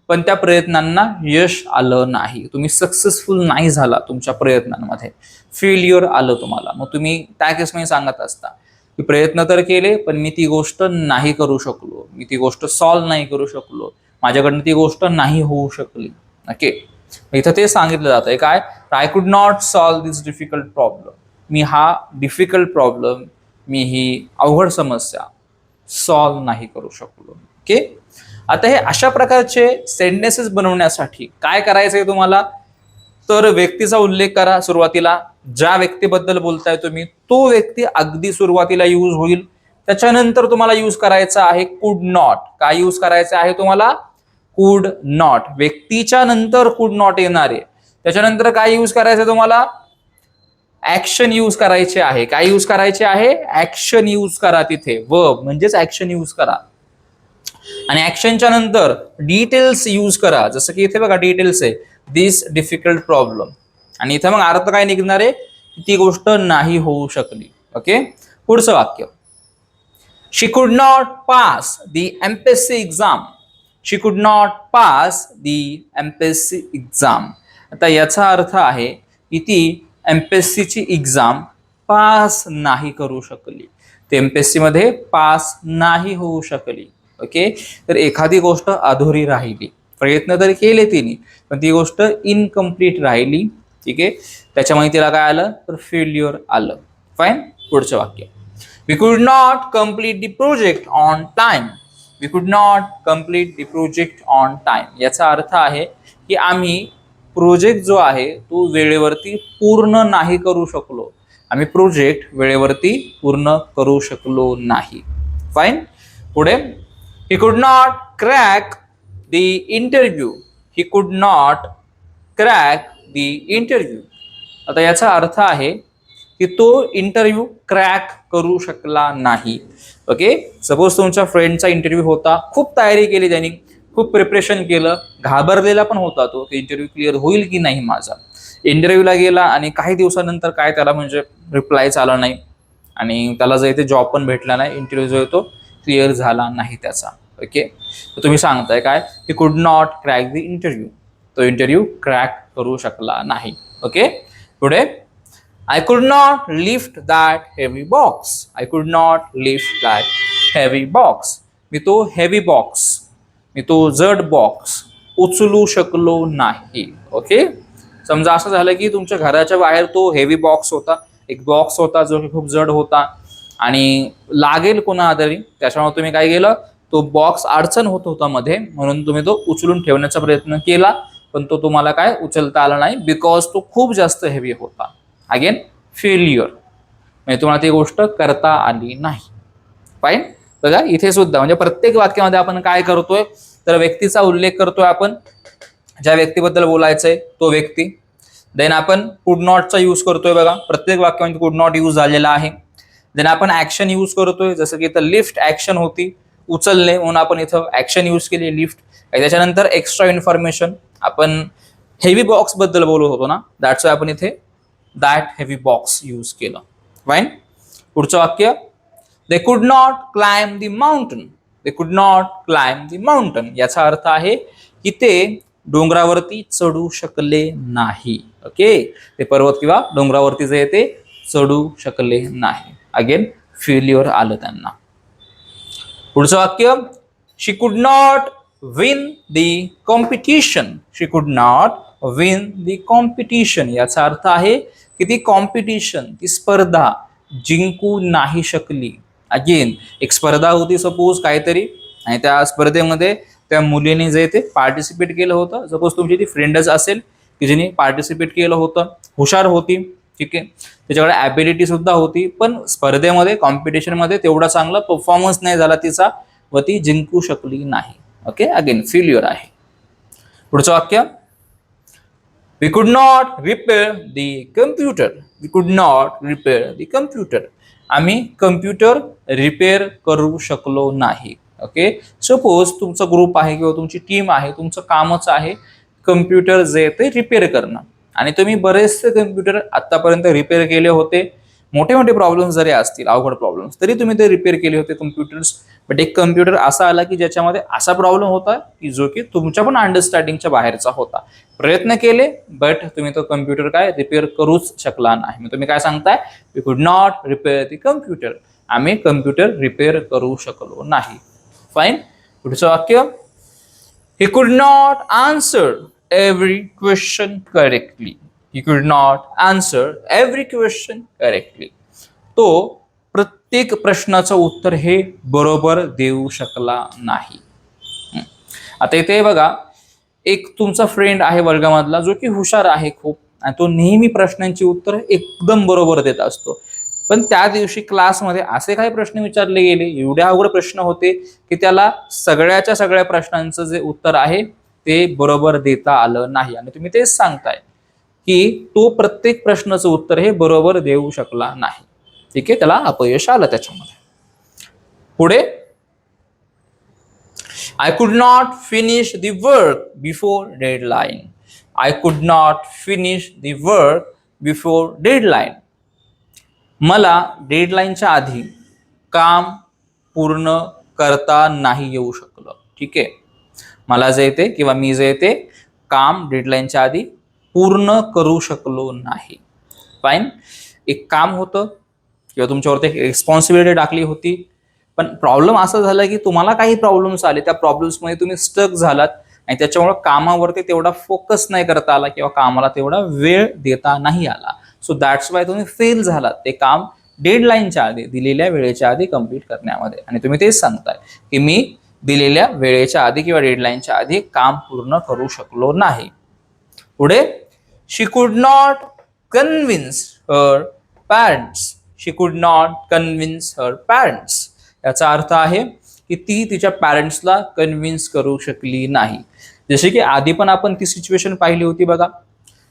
पण त्या प्रयत्नांना यश आलं नाही, तुम्ही सक्सेसफुल नाही झाला तुमच्या प्रयत्नांमध्ये, फेल्युअर आलं तुम्हाला. मग तुम्ही त्या केसमध्ये सांगत असता की प्रयत्न तर केले पण मी ती गोष्ट नाही करू शकलो, मी ती गोष्ट सॉल्व्ह नाही करू शकलो, माझ्याकडनं ती गोष्ट नाही होऊ शकली. ओके, इथं ते सांगितलं जातंय काय, I could not solve this difficult problem. मी हा डिफिकल्ट प्रॉब्लेम, मी ही अवघड समस्या सॉल्व्ह नाही करू शकलो. ओके, आता हे अशा प्रकारचे सेंटेन्सेस बनवण्यासाठी काय करायचंय तुम्हाला, तर व्यक्तीचा उल्लेख करा सुरुवातीला. ज्या व्यक्तीबद्दल बोलताय तुम्ही तो व्यक्ती अगदी सुरुवातीला यूज होईल. त्याच्यानंतर तुम्हाला यूज करायचा आहे कुड नॉट. काय यूज करायचं आहे तुम्हाला, कुड नॉट. व्यक्तीच्या नंतर कुड नॉट येणारे. त्याच्यानंतर काय यूज करायचं तुम्हाला, ऍक्शन यूज करायचे आहे. काय यूज करायचे आहे, ऍक्शन यूज करा तिथे. वर्ब म्हणजेच ऍक्शन यूज करा. आणि ऍक्शनच्या नंतर डिटेल्स यूज करा. जसं की इथे बघा डिटेल्स आहे, दिस डिफिकल्ट प्रॉब्लेम. आणि इथे मग अर्थ काय निघणार आहे, ती गोष्ट नाही होऊ शकली. ओके, पुढचं वाक्य, she could not pass the MPSC exam. She could not pass the MPSC exam. आता याचा अर्थ आहे की ती एमपीएससीची एक्झाम पास नाही करू शकली, ते एमपीएससी मध्ये पास नाही होऊ शकली. ओके, तर एखादी गोष्ट अधुरी राहिली, प्रयत्न तर केले तिने पण ती गोष्ट इनकम्प्लीट राहिली. ठीक आहे, त्याच्यामुळे तिला काय आलं, तर फेल्युअर आलं. फाईन, पुढचं वाक्य, we could not complete the project on time. We could not complete the project on time. याचा अर्थ आहे की आम्ही प्रोजेक्ट जो आहे तो वेळेवरती पूर्ण नाही करू शकलो. आम्ही प्रोजेक्ट वेळेवरती पूर्ण करू शकलो नाही. फाईन, पुढे, he could not crack the interview. he could not crack the interview. आता याचा अर्थ आहे की तो इंटरव्ह्यू क्रॅक करू शकला नाही. ओके, सपोज तुमच्या फ्रेंडचा इंटरव्ह्यू होता, खूप तयारी केली त्यांनी, खूप प्रिपरेशन केलं, घाबरलेला पण होता तो की इंटरव्ह्यू क्लिअर होईल की नाही माझा. इंटरव्ह्यूला गेला आणि काही दिवसानंतर काय त्याला म्हणजे रिप्लायच आला नाही आणि त्याला जो इथे जॉब पण भेटला नाही, इंटरव्ह्यू जो आहे तो क्लिअर झाला नाही त्याचा. ओके, तर तुम्ही सांगताय काय, he could not crack the interview. तो इंटरव्ह्यू क्रॅक करू शकला नाही. ओके, पुढे, I could not lift that heavy box. I could not lift that heavy box. मी तो हेवी बॉक्स, मी तो जड बॉक्स उचलू शकलो नाही. ओके, समजा असं झालं की तुमच्या घराच्या बाहेर तो हेवी बॉक्स होता, एक बॉक्स होता जो की खूप जड होता आणि लागेल कोणा आधारी, त्याच्यामुळे तुम्ही काय केलं, तो बॉक्स अडचण होत होता मध्ये, म्हणून तुम्ही तो उचलून ठेवण्याचा प्रयत्न केला पण तो तुम्हाला काय उचलता आला नाही, बिकॉज तो खूप जास्त हेवी होता. अगेन फेल्युअर, म्हणजे तुम्हाला ती गोष्ट करता आली नाही. फाईन, बघा इथे सुद्धा म्हणजे प्रत्येक वाक्यामध्ये आपण काय करतोय, तर व्यक्तीचा उल्लेख करतोय आपण, ज्या व्यक्तीबद्दल बोलायचंय तो व्यक्ती. देन आपण कुड नॉटचा यूज करतोय बघा, प्रत्येक वाक्यामध्ये कुड नॉट यूज झालेला आहे. देन आपण ऍक्शन यूज करतोय, जसं की इथं लिफ्ट ऍक्शन होती, उचलणे, म्हणून आपण इथं ऍक्शन यूज केली लिफ्ट. त्याच्यानंतर एक्स्ट्रा इन्फॉर्मेशन, आपण हेवी बॉक्स बद्दल बोलत होतो ना, दॅट्स वाय आपण इथे दॅट हेवी बॉक्स यूज केलं. फाईन, पुढचं वाक्य, they could not climb the mountain. They कुड नॉट क्लाइम्ब द माउंटन. याचा अर्थ आहे की ते डोंगरावरती चढू शकले नाही. ओके, ते पर्वत किंवा डोंगरावरती जे ते चढू शकले नाही. अगेन फेल्युअर आलं त्यांना. पुढचं वाक्य, she could not win the competition. She could not win the competition. याचा अर्थ आहे की ती कॉम्पिटिशन, ती स्पर्धा जिंकू नाही शकली. अगेन एक स्पर्धा होती सपोज काहीतरी, आणि त्या स्पर्धेमध्ये त्या मुलीने जे ते पार्टिसिपेट केलं होतं, सपोज तुमची ती फ्रेंडच असेल की जिने पार्टिसिपेट केलं होतं, हुशार होती, ठीक आहे, त्याच्याकडे ॲबिलिटी सुद्धा होती, पण स्पर्धेमध्ये कॉम्पिटिशनमध्ये तेवढा चांगला परफॉर्मन्स नाही झाला तिचा व ती जिंकू शकली नाही. ओके, अगेन फेल्युअर आहे. पुढचं वाक्य, we could not repair the computer. We could not repair the computer. आम्ही कम्प्युटर रिपेअर करू शकलो नाही. ओके, सपोज तुमचा ग्रुप आहे किंवा तुमची टीम आहे, तुमचं कामच आहे कम्प्युटर जे ते रिपेअर करणं, आणि तुम्ही बरेचसे कम्प्युटर आतापर्यंत रिपेअर केले होते. मोठे मोठे प्रॉब्लेम्स जरी असतील, अवघड प्रॉब्लेम्स, तरी तुम्ही ते रिपेअर केले होते कम्प्युटर्स. बट एक कम्प्युटर असा आला की ज्याच्यामध्ये असा प्रॉब्लेम होता की जो की तुमच्या पण अंडरस्टँडिंगच्या बाहेरचा होता. प्रयत्न केले बट तुम्ही तो कम्प्युटर काय रिपेअर करूच शकला नाही. मग तुम्ही काय सांगताय, we could not repair the computer. आम्ही कम्प्युटर रिपेअर करू शकलो नाही. फाईन. पुढचं वाक्य, he could not answer every question correctly. He could not answer every question correctly. तो प्रत्येक प्रश्नाचं उत्तर हे बरोबर देऊ शकला नाही. आता इथे बघा, एक तुमचा फ्रेंड आहे वर्गामधला जो की हुशार आहे खूप, आणि तो नेहमी प्रश्नांची उत्तर एकदम बरोबर देत असतो. पण त्या दिवशी क्लासमध्ये असे काही प्रश्न विचारले गेले, एवढे अवघड प्रश्न होते की त्याला सगळ्याच्या सगळ्या प्रश्नांचं जे उत्तर आहे ते बरोबर देता आलं नाही. आणि तुम्ही तेच सांगताय की तो प्रत्येक प्रश्नाचं उत्तर हे बरोबर देऊ शकला नाही. ठीक आहे, त्याला अपयश आलं त्याच्यामध्ये. पुढे, I could not finish the work before deadline. I could not finish the work before deadline. मला डेडलाईनच्या आधी काम पूर्ण करता नाही येऊ शकलं. ठीक आहे, मला जे येते किंवा मी जे येते काम डेडलाईनच्या आधी पूर्ण करू शकलो नाही. फाईन. एक काम होतं किंवा तुमच्यावरती एक रिस्पॉन्सिबिलिटी टाकली होती, पण प्रॉब्लेम असं झाला की तुम्हाला काही प्रॉब्लेम्स आले, त्या प्रॉब्लेम्समध्ये तुम्ही स्टक झालात आणि त्याच्यामुळे कामावरती तेवढा फोकस नाही करता आला किंवा कामाला तेवढा वेळ देता नाही आला. सो दॅट्स वाय तुम्ही फेल झालात ते काम डेडलाईनच्या आधी, दिलेल्या वेळेच्या आधी कम्प्लीट करण्यामध्ये. आणि तुम्ही तेच सांगताय की मी दिलेल्या वेळेच्या आधी किंवा डेडलाईनच्या आधी काम पूर्ण करू शकलो नाही. पुढे, शी could not convince her parents. She could not convince her parents. याचा अर्थ आहे की ती तिच्या पॅरेंट्सला कन्व्हिन्स करू शकली नाही. जसे की आधी पण आपण ती सिच्युएशन पाहिली होती बघा.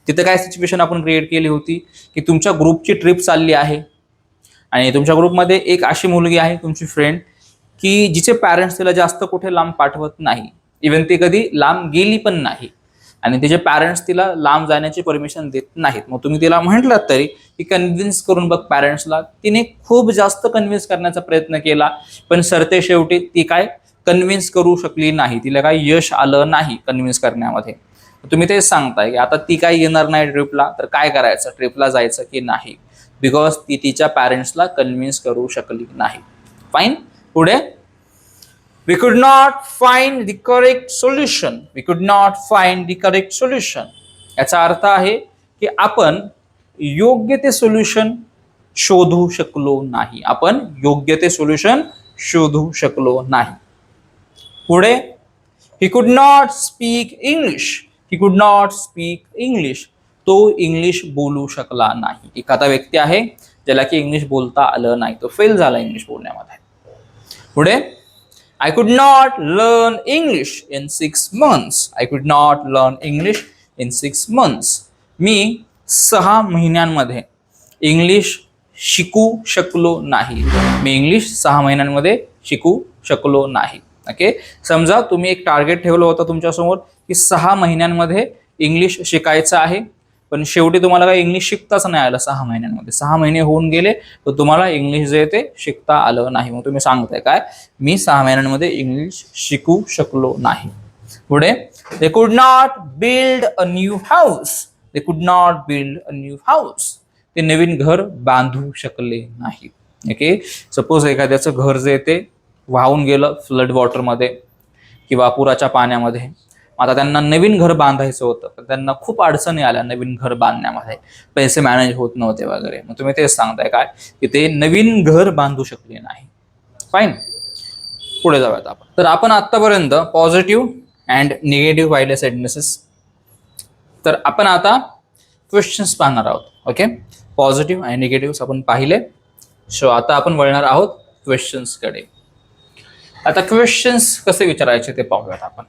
तिथे काय सिच्युएशन आपण क्रिएट केली होती की तुमच्या ग्रुपची ट्रिप चालली आहे आणि तुमच्या ग्रुपमध्ये एक अशी मुलगी आहे तुमची फ्रेंड की जिचे पॅरेंट्स तिला जास्त कुठे लांब पाठवत नाही, इव्हन ती कधी लांब गेली पण नाही, आणि तिचे पॅरेंट्स तिला लांब जाण्याची परमिशन देत नाहीत. मग तुम्ही तिला म्हटलात तरी की कन्व्हिन्स करून बघ पॅरेंट्सला. तिने खूप जास्त कन्व्हिन्स करण्याचा प्रयत्न केला, पण सरते शेवटी ती काय कन्व्हिन्स करू शकली नाही, तिला काही यश आलं नाही कन्व्हिन्स करण्यामध्ये. तुम्ही तेच सांगताय की आता ती काय येणार नाही ट्रिपला, तर काय करायचं, ट्रिपला जायचं की नाही, बिकॉज ती तिच्या पॅरेंट्सला कन्व्हिन्स करू शकली नाही. फाईन. पुढे, we could not find the correct solution. We could not find the correct solution. याचा अर्थ आहे की आपण योग्य ते सोल्युशन शोधू शकलो नाही. आपण योग्य ते सोल्युशन शोधू शकलो नाही. पुढे, he could not speak English. He could not speak English. तो इंग्लिश बोलू शकला नाही. एखादा व्यक्ती आहे ज्याला की इंग्लिश बोलता आलं नाही, तो फेल झाला इंग्लिश बोलण्यामध्ये. पुढे, I could not learn English in 6 months. I could not learn English in 6 months. मी 6 महिन्यांमध्ये इंग्लिश शिकू शकलो नाही. मी इंग्लिश 6 महिन्यांमध्ये शिकू शकलो नाही. ओके, समजा तुम्ही एक टार्गेट ठेवलं होतं तुमच्यासमोर की 6 महिन्यांमध्ये इंग्लिश शिकायचं आहे, पण शेवटी तुम्हाला काय इंग्लिश शिकताच नाही आलं 6 महिन्यांमध्ये. 6 महिने होऊन गेले तर तुम्हाला इंग्लिश जे ते शिकता आलं नाही. मग तुम्ही सांगताय काय, मी 6 महिन्यांमध्ये इंग्लिश शिकू शकलो नाही. पुढे, they could not build a new house. They could not build a new house. ते नवीन घर बांधू शकले नाही. ओके, सपोज एखाद्याचं घर जे ते वाहून गेलं फ्लड वॉटरमध्ये किंवा पुराच्या पाण्यामध्ये, आता त्यांना नवीन घर बांधायचं होतं, पण त्यांना खूप अडचणी आल्या नवीन घर बांधण्यामध्ये, पैसे मॅनेज होत नव्हते वगैरे. मग तुम्ही तेच सांगताय काय की ते नवीन घर बांधू शकले नाही. फाईन. पुढे जाऊयात आपण. तर आपण आतापर्यंत पॉझिटिव्ह अँड निगेटिव्ह पाहिले सेंटेन्सेस. तर आपण आता क्वेश्चन्स पाहणार आहोत. ओके, पॉझिटिव्ह आणि निगेटिव्ह आपण पाहिले. सो आता आपण वळणार आहोत क्वेश्चन्सकडे. आता क्वेश्चन्स कसे विचारायचे ते पाहूयात आपण.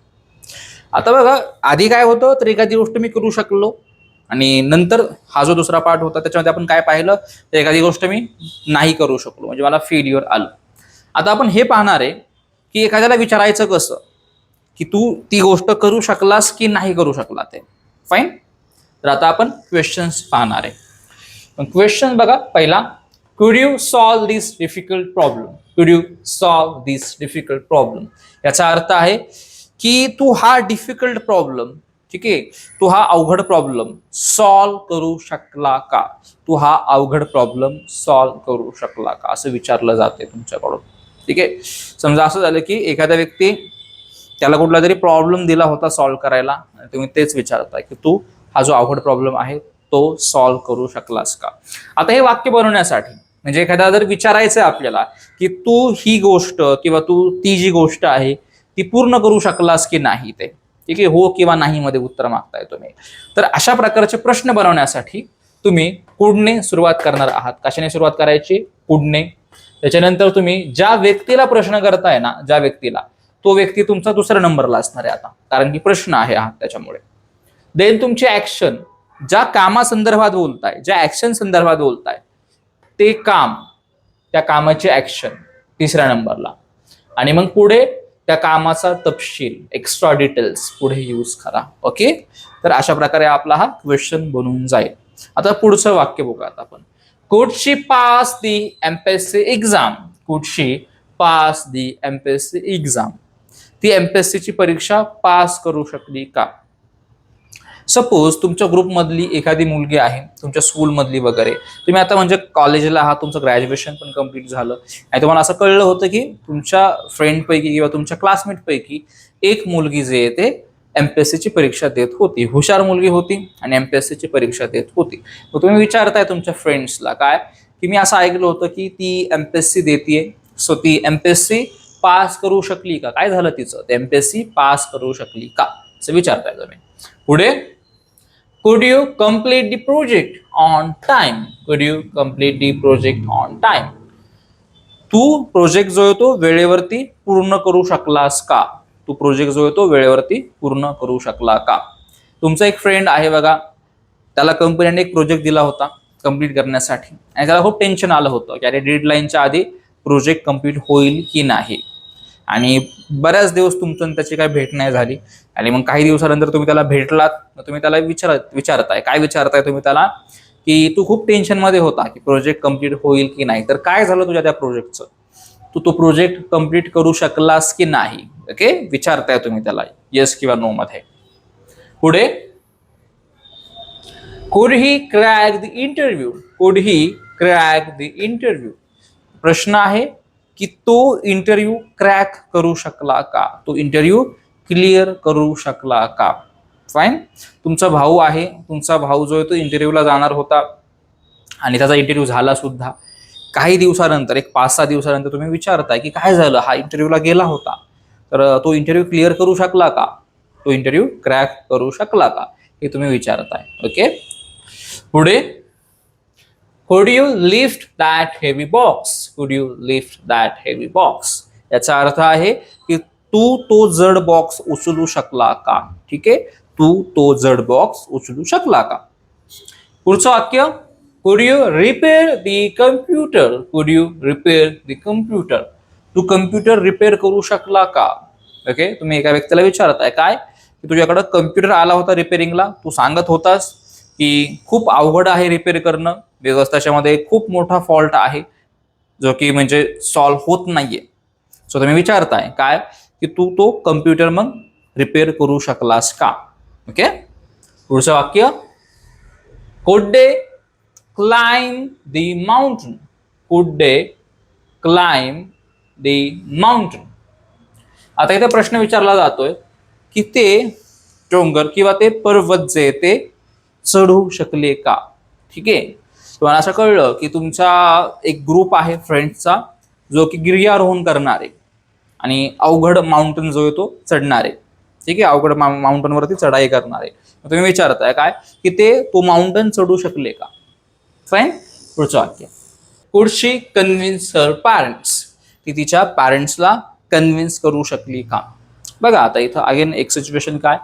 आता बघा, आधी काय होतं तर एखादी गोष्ट मी करू शकलो, आणि नंतर हा जो दुसरा पार्ट होता त्याच्यामध्ये आपण काय पाहिलं तर एखादी गोष्ट मी नाही करू शकलो, म्हणजे मला फेल्युअर आलं. आता आपण हे पाहणार आहे की एखाद्याला विचारायचं कसं की तू ती गोष्ट करू शकलास की नाही करू शकला ते. फाईन. तर आता आपण क्वेश्चन्स पाहणार आहे. पण क्वेश्चन बघा, पहिला, could you solve this difficult problem? Could you solve this difficult problem? याचा अर्थ आहे की तू हा डिफिकल्ट प्रॉब्लेम ठीक आहे, तू हा अवघड प्रॉब्लेम सॉल्व्ह करू शकला का? तू हा अवघड प्रॉब्लेम सॉल्व्ह करू शकला का असं विचारलं जाते तुमच्याकडून. ठीक आहे, समजा असं झालं की एखादा व्यक्ती त्याला कुठला तरी प्रॉब्लेम दिला होता सॉल्व्ह करायला आणि तुम्ही तेच विचारताय की तू हा जो अवघड प्रॉब्लेम आहे तो सॉल्व्ह करू शकलास का. आता हे वाक्य बनवण्यासाठी म्हणजे एखादा जर विचारायचं आहे आपल्याला की तू ही गोष्ट किंवा तू ती जी गोष्ट आहे ती पूर्ण करू शकलास की नाही, ते ठीक आहे, हो किंवा नाही मध्ये उत्तर मागताय तुम्ही. तर अशा प्रकारचे प्रश्न बनवण्यासाठी तुम्ही कुडने सुरुवात करणार आहात. कशाने सुरुवात करायची? कुडने. त्याच्यानंतर तुम्ही ज्या व्यक्तीला प्रश्न करताय ना, ज्या व्यक्तीला, तो व्यक्ती तुमचा दुसऱ्या नंबरला असणार आहे आता, कारण की प्रश्न आहे हा त्याच्यामुळे. देन तुमची ऍक्शन, ज्या कामासंदर्भात बोलताय, ज्या ऍक्शन संदर्भात बोलताय ते काम, त्या कामाची ऍक्शन तिसऱ्या नंबरला. आणि मग पुढे त्या कामाचा तपशील, एक्स्ट्रा डिटेल्स पुढे यूज करा. ओके, तर अशा प्रकारे आपला हा क्वेश्चन बनून जाईल. आता पुढचं वाक्य बघूयात आपण. Could she pass the MPSC exam? Could she pass the MPSC exam? ती एमपीएससी ची परीक्षा पास करू शकली का? सपोज तुमच्या ग्रुपमधली एखादी मुलगी आहे, तुमच्या स्कूलमधली वगैरे, तुम्ही आता म्हणजे कॉलेजला आहात, तुमचं ग्रॅज्युएशन पण कम्प्लीट झालं आणि तुम्हाला असं कळलं होतं की तुमच्या फ्रेंडपैकी किंवा तुमच्या क्लासमेटपैकी एक मुलगी जे आहे ते एमपीएससीची परीक्षा देत होती, हुशार मुलगी होती आणि एमपीएससीची परीक्षा देत होती. मग तुम्ही विचारताय तुमच्या फ्रेंड्सला काय की मी असं ऐकलं होतं की ती एमपीएससी देतीये, सो ती एमपीएससी पास करू शकली का? काय झालं तिचं? ते एमपीएससी पास करू शकली का असं विचारताय तुम्ही. पुढे, could you complete the project on time? Could you complete the project on time? तू प्रोजेक्ट जो आहे तो वेळेवरती पूर्ण करू शकलास का? तू प्रोजेक्ट जो आहे तो वेळेवरती पूर्ण करू शकला का? तुमचा एक फ्रेंड आहे बघा, त्याला कंपनीने एक प्रोजेक्ट दिला होता कम्प्लीट करण्यासाठी आणि त्याला खूप टेन्शन आलं होतं की अरे डेडलाईनच्या आधी प्रोजेक्ट कम्प्लीट होईल की नाही. आणि बऱ्याच दिवस तुमचं त्याची काही भेट नाही झाली आणि मग काही दिवसानंतर तुम्ही त्याला भेटलात, तुम्ही त्याला विचारताय, काय विचारताय तुम्ही त्याला की तू खूप टेन्शन मध्ये होता की प्रोजेक्ट कम्प्लीट होईल की नाही, तर काय झालं तुझ्या त्या प्रोजेक्टचं? तू तो प्रोजेक्ट कम्प्लीट करू शकलास की नाही? ओके, विचारताय तुम्ही त्याला येस किंवा नो मध्ये. पुढे, could he crack the interview? Could he crack the interview? प्रश्न आहे की तो इंटरव्ह्यू क्रॅक करू शकला का? तो इंटरव्ह्यू क्लिअर करू शकला का? फाईन. तुमचा भाऊ आहे, तुमचा भाऊ जो आहे तो इंटरव्ह्यूला जाणार होता आणि त्याचा इंटरव्ह्यू झाला सुद्धा. काही दिवसानंतर, एक 5-6 दिवसानंतर तुम्ही विचारताय की काय झालं, हा इंटरव्ह्यूला गेला होता तर तो इंटरव्ह्यू क्लिअर करू शकला का? तो इंटरव्ह्यू क्रॅक करू शकला का? हे तुम्ही विचारताय. ओके, पुढे, could you lift that heavy box? Could you lift that heavy box? याचा अर्थ आहे की तू तो जड बॉक्स उचलू शकला का? ठीक आहे, तू तो जड बॉक्स उचलू शकला का? पुढचं वाक्य, could you repair the computer? Could you repair the computer? तू कम्प्युटर रिपेअर करू शकला का? ओके, तुम्ही एका व्यक्तीला विचारताय काय की तुझ्याकडे कम्प्युटर आला होता रिपेअरिंगला, तू सांगत होतास की खूप अवघड आहे रिपेअर करणं, बिकॉज त्याच्यामध्ये खूप मोठा फॉल्ट आहे जो की म्हणजे सॉल्व्ह होत नाहीये. सो तुम्ही विचारताय काय की तू तो कम्प्युटर मग रिपेअर करू शकलास का? ओके, पुढचं वाक्य, could they climb the mountain? Could they climb the mountain? आता इथे प्रश्न विचारला जातोय की ते डोंगर किंवा ते पर्वत जे ते चढू शकले का? ठीक आहे, तुम्हाला असं कळलं की तुमचा एक ग्रुप आहे फ्रेंड्सचा जो की गिर्यारोहण करणार आहे आणि अवघड माउंटन जो आहे तो चढणार आहे. ठीक आहे, अवघड माउंटनवरती चढाई करणार आहे. तुम्ही विचारताय काय की ते तो माउंटन चढू शकले का? फाईन. पुढचं वाक्य, कुड शी कन्व्हिन्स हर पॅरेंट्स? ती तिच्या पॅरेंट्सला कन्व्हिन्स करू शकली का? बघा आता इथं अगेन एक सिच्युएशन काय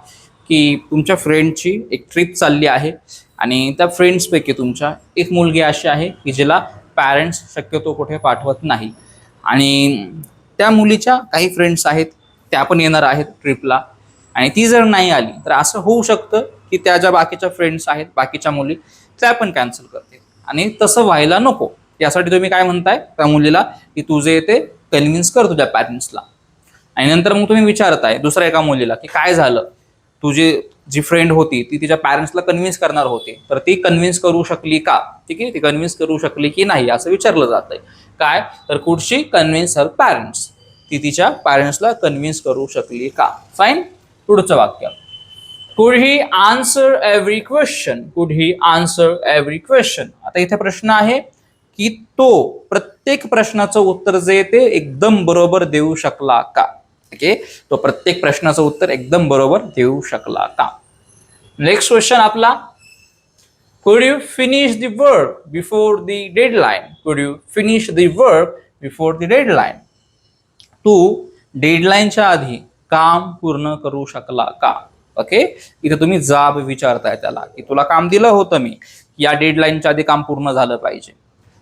की तुमच्या फ्रेंडची एक ट्रिप चालली आहे आणि त्या फ्रेंड्सपैकी तुमच्या एक मुलगी अशी आहे की जिला पॅरेंट्स शक्यतो कुठे पाठवत नाही आणि त्या मुलीच्या काही फ्रेंड्स आहेत त्या पण येणार आहेत ट्रिपला आणि ती जर नाही आली तर असं होऊ शकतं की त्या ज्या बाकीच्या फ्रेंड्स आहेत, बाकीच्या मुली, त्या पण कॅन्सल करतील आणि तसं व्हायला नको. यासाठी तुम्ही काय म्हणताय त्या मुलीला की तू जे ते कन्व्हिन्स कर तुझ्या पॅरेंट्सला. आणि नंतर मग तुम्ही विचारताय दुसऱ्या एका मुलीला की काय झालं, तुझी जी फ्रेंड होती ती तिच्या पॅरेंट्सला कन्व्हिन्स करणार होती, तर ती कन्व्हिन्स करू शकली का? ठीक आहे, ती कन्व्हिन्स करू शकली की नाही असं विचारलं जातंय. काय तर कुड शी कन्व्हिन्स हर पॅरेंट्स, ती तिच्या पॅरेंट्सला कन्व्हिन्स करू शकली का? फाईन. पुढचं वाक्य, could he answer every question, could he answer every question. आता इथे प्रश्न आहे की तो प्रत्येक प्रश्नाचं उत्तर जे ते एकदम बरोबर देऊ शकला का? ओके, तो प्रत्येक प्रश्नाचं उत्तर एकदम बरोबर देऊ शकला का? नेक्स्ट क्वेश्चन आपला, could you finish the work before the deadline, could you finish the work before the deadline. तू डेडलाईनच्या आधी काम पूर्ण करू शकला का? ओके, इथे तुम्ही जाब विचारताय त्याला की तुला काम दिलं होतं मी, या डेडलाईनच्या आधी काम पूर्ण झालं पाहिजे,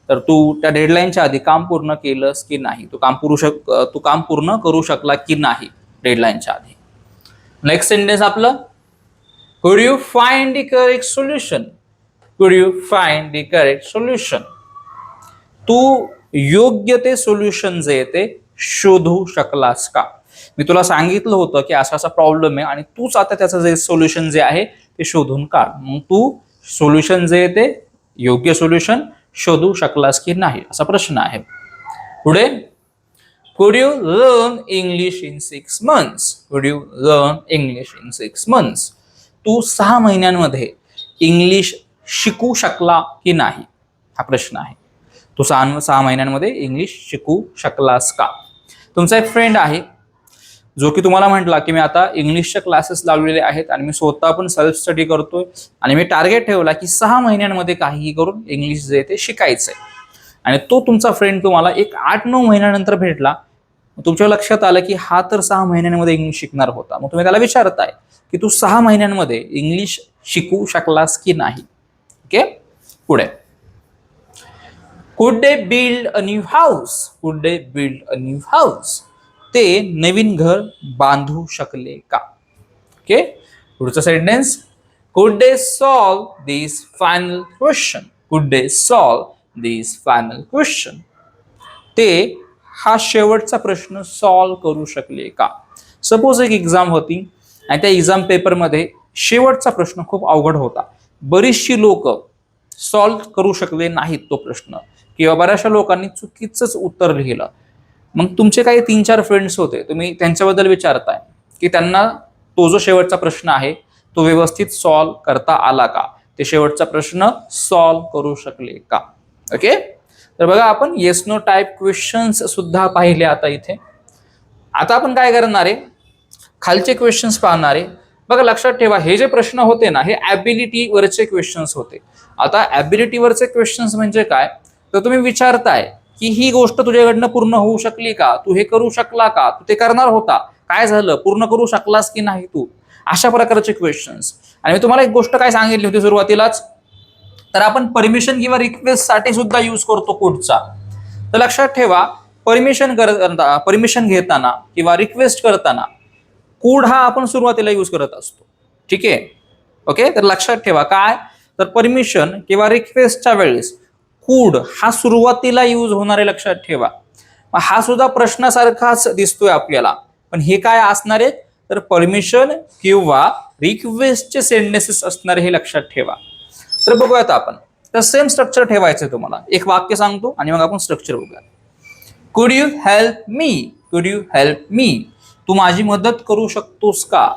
तर तू त्या डेडलाईनच्या आधी काम पूर्ण केलंस की नाही? तू काम पूर्ण करू शकला की नाही डेडलाईनच्या आधी? नेक्स्ट सेंटेन्स आपलं, could you find the correct solution, could you find the correct solution. तू योग्य ते सोल्युशन जे ते शोधू शकलास का? मी तुला सांगितलं होतं की असा असा प्रॉब्लेम आहे आणि तूच आता त्याचं जे सोल्युशन जे आहे ते शोधून काढ. मग तू सोल्युशन जे ते योग्य सोल्युशन शोधू शकलास की नाही असा प्रश्न आहे. पुढे, could you learn English in 6 months, कुड you learn English in 6 months. तू 6 महिन्यांमध्ये इंग्लिश शिकू शकला की नाही हा प्रश्न आहे. तू 6 महिन्यांमध्ये इंग्लिश शिकू शकलास का? तुमचा एक फ्रेंड आहे जो की तुम्हाला म्हटला की मी आता इंग्लिशचे क्लासेस लावलेले आहेत आणि मी स्वतः पण सेल्फ स्टडी करतोय आणि मी टार्गेट ठेवला की 6 महिन्यांमध्ये काहीही करून इंग्लिश जे ते शिकायचंय. आणि तो तुमचा फ्रेंड तुम्हाला एक 8-9 महिन्यानंतर भेटला, तुमच्या लक्षात आलं की हा तर 6 महिन्यांमध्ये इंग्लिश शिकणार होता. मग तुम्ही त्याला विचारताय की तू 6 महिन्यांमध्ये इंग्लिश शिकू शकलास की नाही? ओके, पुढे, could they build a new house, could they build a new house. ते नवीन घर बांधू शकले का? ओके, पुढचं sentence, could they solve this final question, could they solve this final question. ते हा शेवटचा प्रश्न सॉल्व करू शकले का? सपोज एक एक्झाम होती आणि त्या एक्झाम पेपरमध्ये शेवटचा प्रश्न खूप अवघड होता, बरीचशी लोक सॉल्व करू शकले नाहीत तो प्रश्न, किंवा बऱ्याचशा लोकांनी चुकीचंच उत्तर लिहिलं. मग तुमचे काही 3-4 फ्रेंड्स होते, तुम्ही त्यांच्याबद्दल विचारताय की त्यांना तो जो शेवटचा प्रश्न आहे तो व्यवस्थित सॉल्व करता आला का? ते शेवटचा प्रश्न सॉल्व करू शकले का? ओके, तर बघा आपण येस नो टाईप क्वेश्चन्स सुद्धा पाहिले आता इथे. आता आपण काय करणार आहे, खालचे क्वेश्चन्स पाहणार आहे. बघा लक्षात ठेवा, हे जे प्रश्न होते ना हे ॲबिलिटी वरचे क्वेश्चन्स होते. आता ॲबिलिटी वरचे क्वेश्चन्स म्हणजे काय, तर तुम्ही विचारताय की ही गोष्ट तुझ्याकडनं पूर्ण होऊ शकली का? तू हे करू शकला का? तू ते करणार होता, काय झालं, पूर्ण करू शकलास की नाही तू? अशा प्रकारचे क्वेश्चन्स. आणि मी तुम्हाला एक गोष्ट काय सांगितली होती सुरुवातीलाच, तर आपण परमिशन किंवा रिक्वेस्ट साठी सुद्धा यूज करतो कुडचा. तर लक्षात ठेवा, परमिशन घेताना किंवा रिक्वेस्ट करताना कुड हा आपण सुरुवातीला यूज करत असतो. ठीक आहे, ओके, तर लक्षात ठेवा काय, तर परमिशन किंवा रिक्वेस्टच्या वेळेस कुड हा सुरुवातीला यूज होणारे लक्षात ठेवा. हा सुद्धा प्रश्नासारखाच दिसतोय आपल्याला, पण हे काय असणार आहे, तर परमिशन किंवा रिक्वेस्टचे सेंटेन्सेस असणारे हे लक्षात ठेवा. तर बघूयात आपण, तर सेम स्ट्रक्चर ठेवायचं तुम्हाला. एक वाक्य सांगतो आणि मग आपण स्ट्रक्चर बघूया. कुड यू हेल्प मी, कुड यू हेल्प मी. तू माझी मदत करू शकतोस का?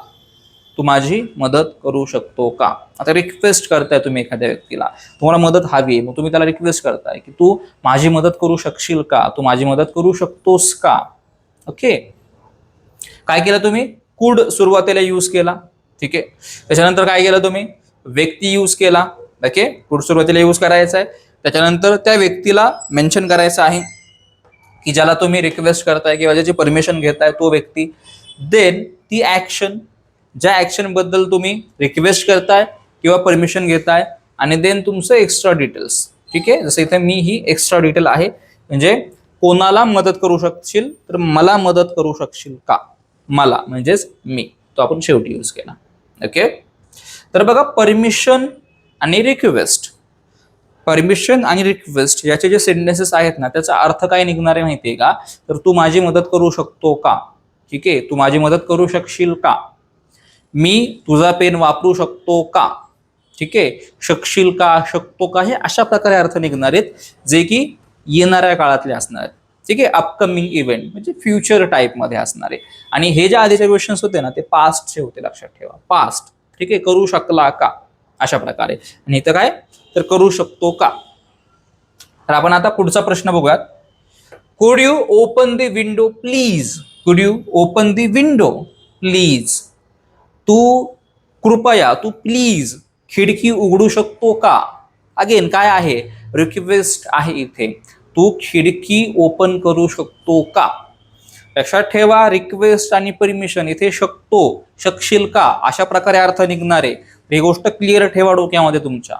तू माझी मदत करू शकतो का? आता रिक्वेस्ट करताय तुम्ही एखाद्या व्यक्तीला, तुम्हाला मदत हवी आहे, मग तुम्ही त्याला रिक्वेस्ट करताय की तू माझी मदत करू शकशील का? तू माझी मदत करू शकतोस का? ओके, काय केलं तुम्ही, कुड सुरुवातीला यूज केला. ठीक आहे, त्याच्यानंतर काय केलं तुम्ही, व्यक्ती यूज केला. ओके, कुड सुरुवातीला यूज करायचा आहे, त्याच्यानंतर त्या व्यक्तीला मेन्शन करायचं आहे की ज्याला तुम्ही रिक्वेस्ट करताय किंवा ज्याची परमिशन घेताय तो व्यक्ती. देन ती ऍक्शन, ज्या ऍक्शन बद्दल तुम्ही रिक्वेस्ट करताय किंवा परमिशन घेताय, आणि देन तुमचं एक्स्ट्रा डिटेल्स. ठीक आहे, जसं इथे मी ही एक्स्ट्रा डिटेल आहे, म्हणजे कोणाला मदत करू शकशील, तर मला मदत करू शकशील का? मला म्हणजेच मी, तो आपण शेवटी यूज केला. ओके, तर बघा परमिशन आणि रिक्वेस्ट, परमिशन आणि रिक्वेस्ट याचे जे सेंटेन्सेस आहेत ना त्याचा अर्थ काय निघणार आहे माहितीये का, तर तू माझी मदत करू शकतो का? ठीक आहे, तू माझी मदत करू शकशील का? मी तुझा पेन वापरू शकतो का, ठीक आहे, शकशील का, शकतो का, हे अशा प्रकारे अर्थ निघणार आहेत जे की येणाऱ्या काळातले असणार आहेत. ठीक आहे, अपकमिंग इव्हेंट म्हणजे फ्युचर टाईप मध्ये असणारे. आणि हे ज्या आधीचे क्वेश्चन्स होते ना ते पास्टचे होते, लक्षात ठेवा, पास्ट. ठीक आहे, करू शकला का, अशा प्रकारे. आणि इथं काय, तर करू शकतो का. तर आपण आता पुढचा प्रश्न बघूयात. Could you open the window please, could you open the window please, तू कृपया, तू प्लीज खिडकी उघडू शकतो का. अगेन काय आहे, रिक्वेस्ट आहे इथे, तू खिडकी ओपन करू शकतो का. लक्षात ठेवा, रिक्वेस्ट आणि परमिशन इथे शकतो, शकशील का अशा प्रकारे अर्थ निघणारे. ही गोष्ट क्लिअर ठेवा डोक्यामध्ये तुमच्या.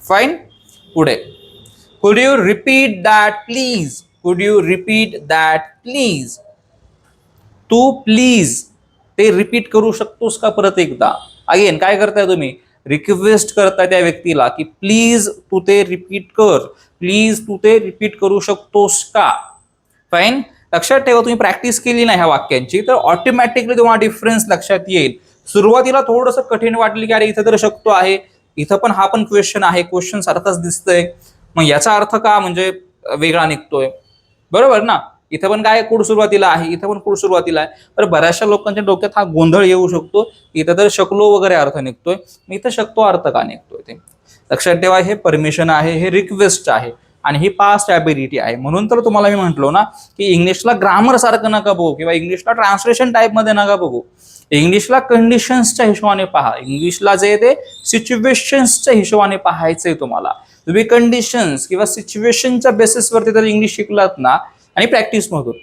फाईन. पुढे, could you repeat that please, could you repeat that please, तू प्लीज ते रिपीट करू शकतोस का परत एकदा. अगेन काय करताय तुम्ही, रिक्वेस्ट करताय त्या व्यक्तीला की प्लीज तू ते रिपीट कर, प्लीज तू ते रिपीट करू शकतोस का. फाईन. लक्षात ठेवा, तुम्ही प्रॅक्टिस केली नाही ह्या वाक्यांची तर ऑटोमॅटिकली तुम्हाला डिफरन्स लक्षात येईल. सुरुवातीला थोडंसं कठीण वाटलं की अरे इथं तर शक्तो आहे, इथं पण हा पण क्वेश्चन आहे, क्वेश्चन सारखाच दिसतंय, मग याचा अर्थ का म्हणजे वेगळा निघतोय, बरोबर ना. इथं पण काय कुड सुरुवातीला आहे, इथं पण कुड सुरुवातीला आहे, तर बऱ्याचशा लोकांच्या डोक्यात हा गोंधळ येऊ शकतो. इथं तर शकलो वगैरे अर्थ निघतोय, इथं शकतो अर्थ का निघतोय ते लक्षात ठेवा. हे परमिशन आहे, हे रिक्वेस्ट आहे आणि ही पास्ट ॲबिलिटी आहे. म्हणून तर तुम्हाला मी म्हंटलो ना की इंग्लिशला ग्रामर सारखं नका बघू किंवा इंग्लिशला ट्रान्सलेशन टाईप मध्ये नका बघू. इंग्लिशला कंडिशन्सच्या हिशोबाने पहा, इंग्लिशला जे ते सिच्युएशन्सच्या हिशोबाने पाहायचंय तुम्हाला. तुम्ही कंडिशन्स किंवा सिच्युएशनच्या बेसिसवरती जर इंग्लिश शिकलात ना आणि प्रॅक्टिसमधून,